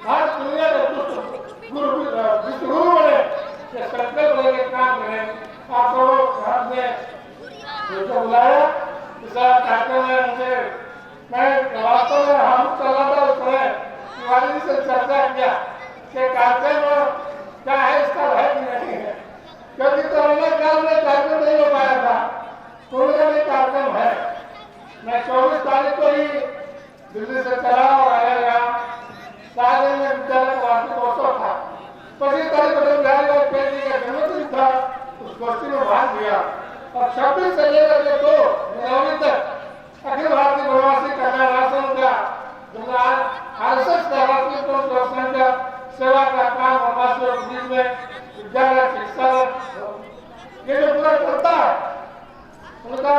भारत दुनिया का विश्व गुरु बने, संकल्प लेके काम करें। आप लोग भारत में मुझे बुलाया इस कार्यक्रम में, मुझे मैं वास्तव में हम चल रहा था उस समय तिवारी जी से चर्चा किया कि कार्यक्रम क्या है, इसका है कि नहीं है, क्योंकि कोरोना काल में कार्यक्रम नहीं हो पाया था। कोरोना में कार्यक्रम है। मैं 24 तारीख को ही दिल्ली से चला और आया यहाँ सारे में विद्यालय का वार्षिकोत्सव था। 25 तारीख को बिहारी और पेटी का जन्मदिन था, उस गोष्ठी में भाग लिया। और 26 से लेकर के 2 जनवरी तक अखिल भारतीय प्रवासी कल्याण आश्रम का RSS का राष्ट्रीय दर्शन का सेवा का काम प्रवासियों के बीच में विद्यालय शिक्षा ये जो पूरा करता है उनका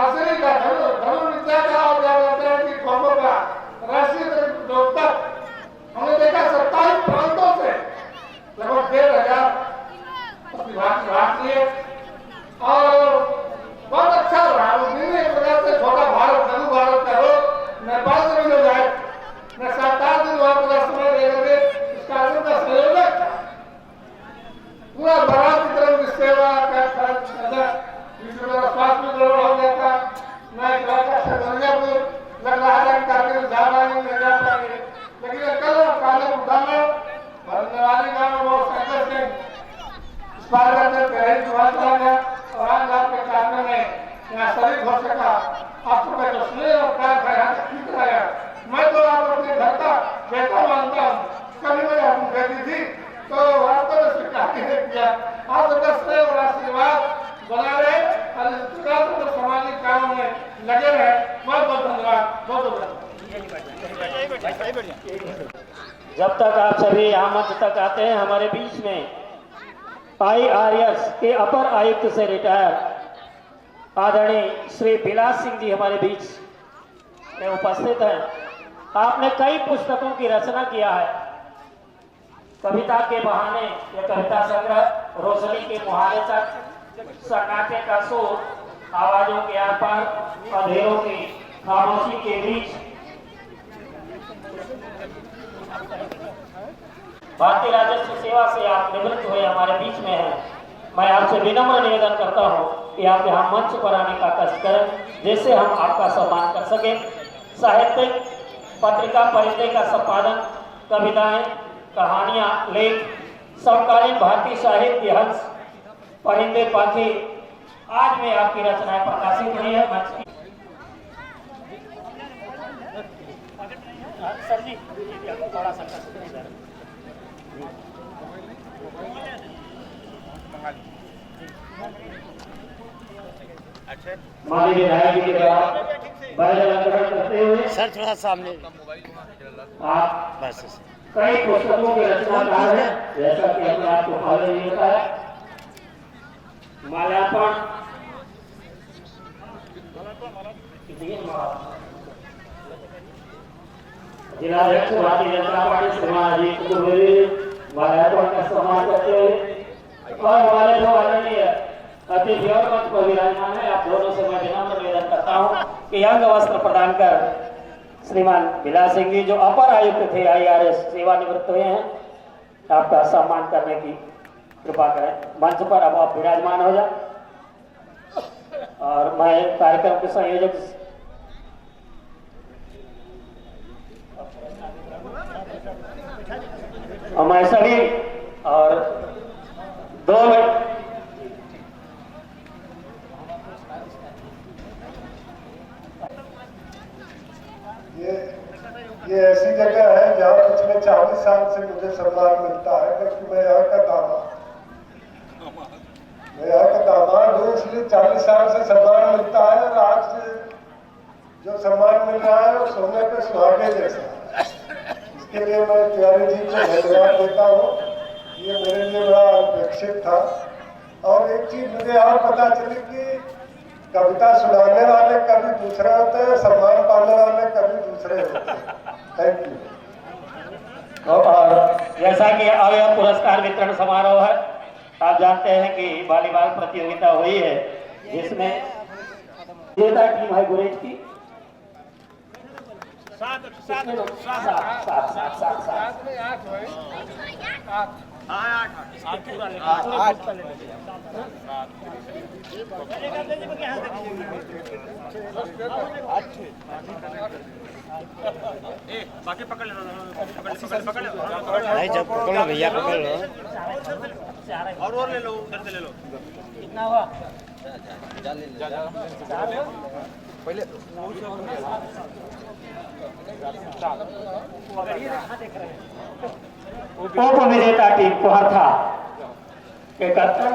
आश्रय का धर्म विद्या का और क्या कहते हैं कि कौमों का राष्ट्रीय लोकता हमने देखा 27 प्रांतों से लगभग 1,500 भाग लिए और बहुत अच्छा रहा। एक प्रकार से छोटा भारत, लघु भारत का हो, नेपाल से भी हो जाए। मैं 7-8 दिन वहां पर समय लेकर इस कार्यक्रम का संयोजक था। पूरा बारात वितरण की सेवा का खर्च बीच में स्वास्थ्य वितरण हो गया था। मैं गंगापुर लग रहा था कार्यक्रम जा पाएंगे नहीं जा पाएंगे, लेकिन कल काले उठाना भरनेवाली गाँव में बहुत संघर्ष से इस बार और आज आपके कार्यक्रम में यहाँ शरीक हो सका। आप सबका जो स्नेह और प्यार था यहाँ तक ठीक रहा। मैं तो आप अपने घर का बेटा मानता हूँ, कभी मैंने आपको कहती थी तो वास्तव में स्वीकार नहीं किया। आप सबका स्नेह और आशीर्वाद बना रहे और इस प्रकार से सामाजिक कामों में लगे रहे। बहुत बहुत धन्यवाद। बहुत बहुत जब तक आप सभी यहाँ मंच तक आते हैं, हमारे बीच में IRS के अपर आयुक्त से रिटायर आदरणीय श्री बिलास सिंह जी हमारे बीच में उपस्थित हैं। आपने कई पुस्तकों की रचना किया है। कविता के बहाने या कविता संग्रह, रोशनी के मुहाने तक, सन्नाटे का शोर, आवाजों के आर पार, अंधेरों की खामोशी के बीच, भारतीय राजस्व सेवा से आप निवृत्त हुए हमारे बीच में हैं। मैं आपसे विनम्र निवेदन करता हूं कि आप यहाँ मंच पर आने का कष्ट करें, जिससे हम आपका सम्मान कर सकें। साहित्यिक पत्रिका परिचय का संपादन, कविताएं, कहानियां, लेख, समकालीन भारतीय साहित्य, हंस, परिंदे, पाखी, आज में आपकी रचनाएं प्रकाशित हुई है। मंच की सर जी थोड़ा सा माननीय विधायक जी के द्वारा बैनर करते हुए सर थोड़ा सामने आप बस कई पुस्तकों की रचनाकार हैं, जैसा कि हमने आपको पहले ही बताया। माल्यार्पण जिलाध्यक्ष भारतीय जनता पार्टी श्रीमान अजीत कुमार माल्यार्पण का सम्मान करते हुए और हमारे जो आदरणीय अतिथि और मंच पर विराजमान है, आप दोनों से मैं विनम्र निवेदन करता हूं कि अंग वस्त्र प्रदान कर श्रीमान बिलास सिंह जी जो अपर आयुक्त थे IRS सेवानिवृत्त हुए हैं, आपका सम्मान करने की कृपा करें। मंच पर अब आप विराजमान हो जाए और मैं कार्यक्रम के संयोजक और मैं सभी और 2 मिनट ये ऐसी जगह है जहाँ पिछले 40 साल से मुझे सम्मान मिलता है, क्योंकि मैं यहाँ का दामाद हूँ, इसलिए 40 साल से सम्मान मिलता है। और आज जो सम्मान मिल रहा है वो सोने पे सुहागे जैसा है। इसके लिए मैं तिवारी जी को धन्यवाद देता हूँ। ये मेरे लिए बड़ा अपेक्षित था। और एक चीज मुझे और पता चली कि कविता सुनाने वाले कभी दूसरे होते हैं, सम्मान पाने वाले कभी दूसरे होते हैं। Thank you. और जैसा कि अवयव पुरस्कार वितरण समारोह है, आप जानते हैं कि वॉलीबॉल प्रतियोगिता हुई है, जिसमें विजेता टीम है गुरेज की 7 बाकी पकड़ लो भाई, जब पकड़ लो भैया पकड़ लो और ले लो, उधर से ले लो। कितना हुआ? पहले उप विजेता टीम कोहरथा के कर्तव्य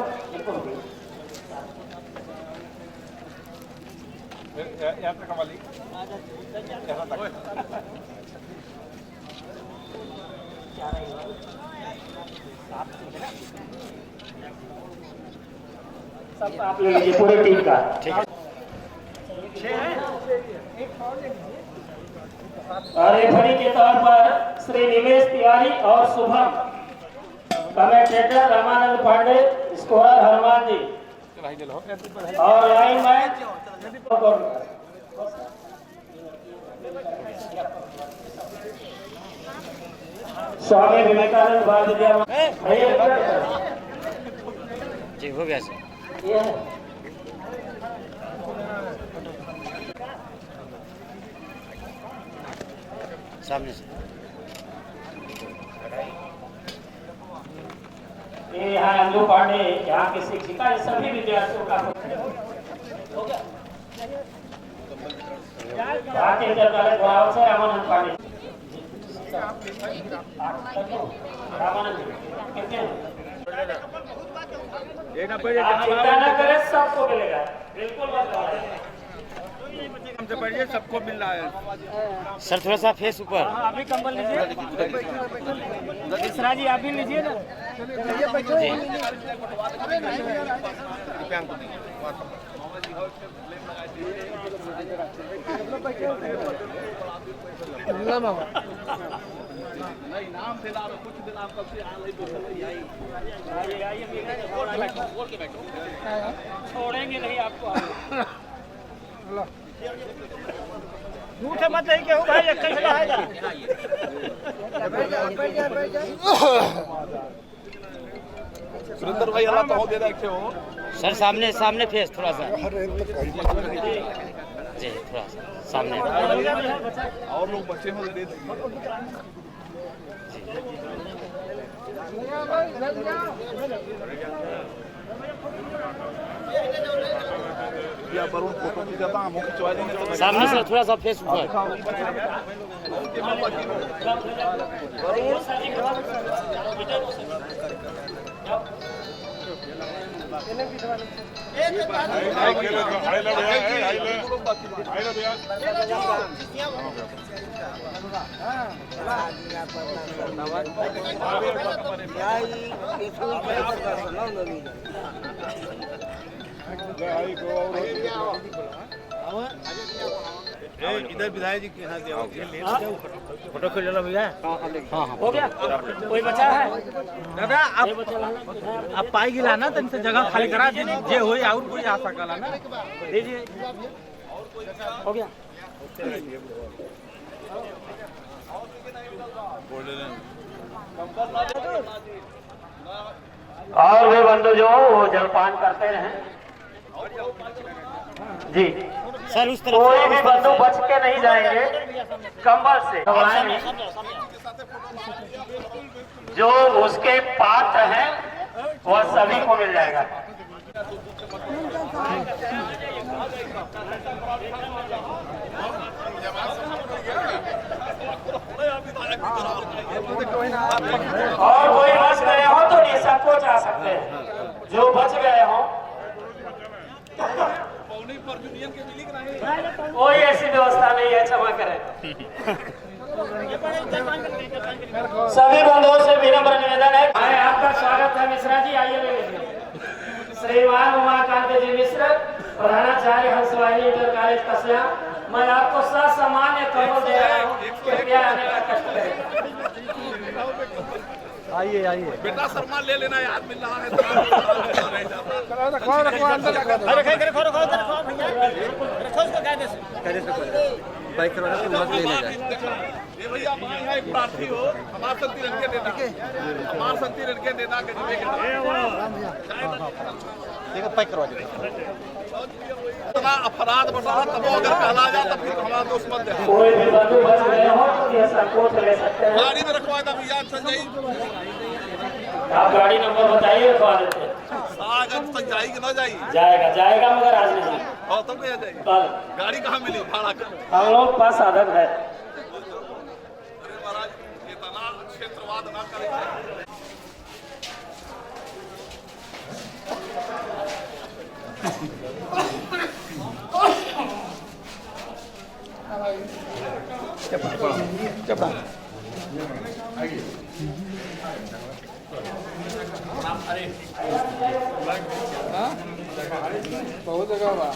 सब आप ले लीजिए पूरे टीम का। ठीक है। और रेफरी के तौर पर श्री निमेश तिवारी और शुभम, कमेंटेटर रामानंद पांडे, स्कोरर हनुमान जी और लाइनमैन स्वामी विवेकानंद बाल विद्यालय जी हो गया सर। सामने से ये यहाँ अंजू पांडे यहाँ की शिक्षिका, ये सभी विद्यार्थियों का हो गया। भारतीय जनता पार्टी से रामानंद पांडे, रामानंद कितने आप चिंता न करें, सबको मिलेगा, बिल्कुल मत घबराइए। हमसे पढ़िए, सबको मिल रहा है। सर थोड़ा सा फेस ऊपर। आप भी कंबल लीजिए, मिश्रा जी आप भी लीजिए ना। छोड़ेंगे नहीं आपको। झूठे मत नहीं कहूँ भाई, एक से रहेगा। सुरेंद्र भाई हला तो दे रखे हो सर, सामने सामने फेस थोड़ा सा जी, थोड़ा सा सामने। और लोग बच्चे हो दे दीजिए। या वरुण फोटो खींचाता हम खिंचवा देंगे तो सामने से थोड़ा सा फेस ऊपर। इधर विधायक जी के यहाँ फोटो खींच लो भैया। हाँ हो गया, कोई बचा है? दादा आप पाई गिला ना तो इनसे जगह खाली करा दीजिए, जे हो और कोई आ सकला ना दीजिए। हो गया। और वे बंधु जो वो जलपान करते रहे जी। सर उस तरफ कोई भी बंधु बच के नहीं जाएंगे कंबल से। जो उसके पात्र हैं वह सभी को मिल जाएगा। और कोई बच गए हो तो निसंकोच आ सकते हैं। जो बच गए हो कोई ऐसी व्यवस्था नहीं है, क्षमा करें। सभी बंधुओं से विनम्र निवेदन है। आपका स्वागत है मिश्रा जी, आइए ले लीजिए। श्रीमान उमाकांत जी मिश्र, प्रधानाचार्य हंसवाहिनी इंटर कॉलेज कस्या, मैं आपको ससामान्य कमल दे रहा हूँ, कृपया आने का कष्ट करें। आइए आइए। बेटा शर्मा ले लेना, याद मिल रहा है। बाइक करवाना तो मत लेने जाए। ये भैया हमारे यहाँ एक प्रार्थी हो, हमार संति रन के देना, हमार संति रन के देना के जिम्मे देखो पैक करवा दीजिए। इतना अपराध बढ़ रहा, तब अगर कहला जाए तब फिर हमारा दोस्त मत दे। कोई भी बंधु बच गए हो तो ये संकोच ले सकते हैं। गाड़ी में रखवा था भैया संजय, आप गाड़ी नंबर बताइए, रखवा देते हैं। सागत तक जाएगी ना जाएगी? जाएगा जाएगा, मगर आज नहीं। और तब क्या जाएगी? कल। गाड़ी कहाँ मिली भाड़ा का? हम लोग पास साधन है। अरे महाराज ये तना क्षेत्रवाद ना करें। बहुत जगह बा।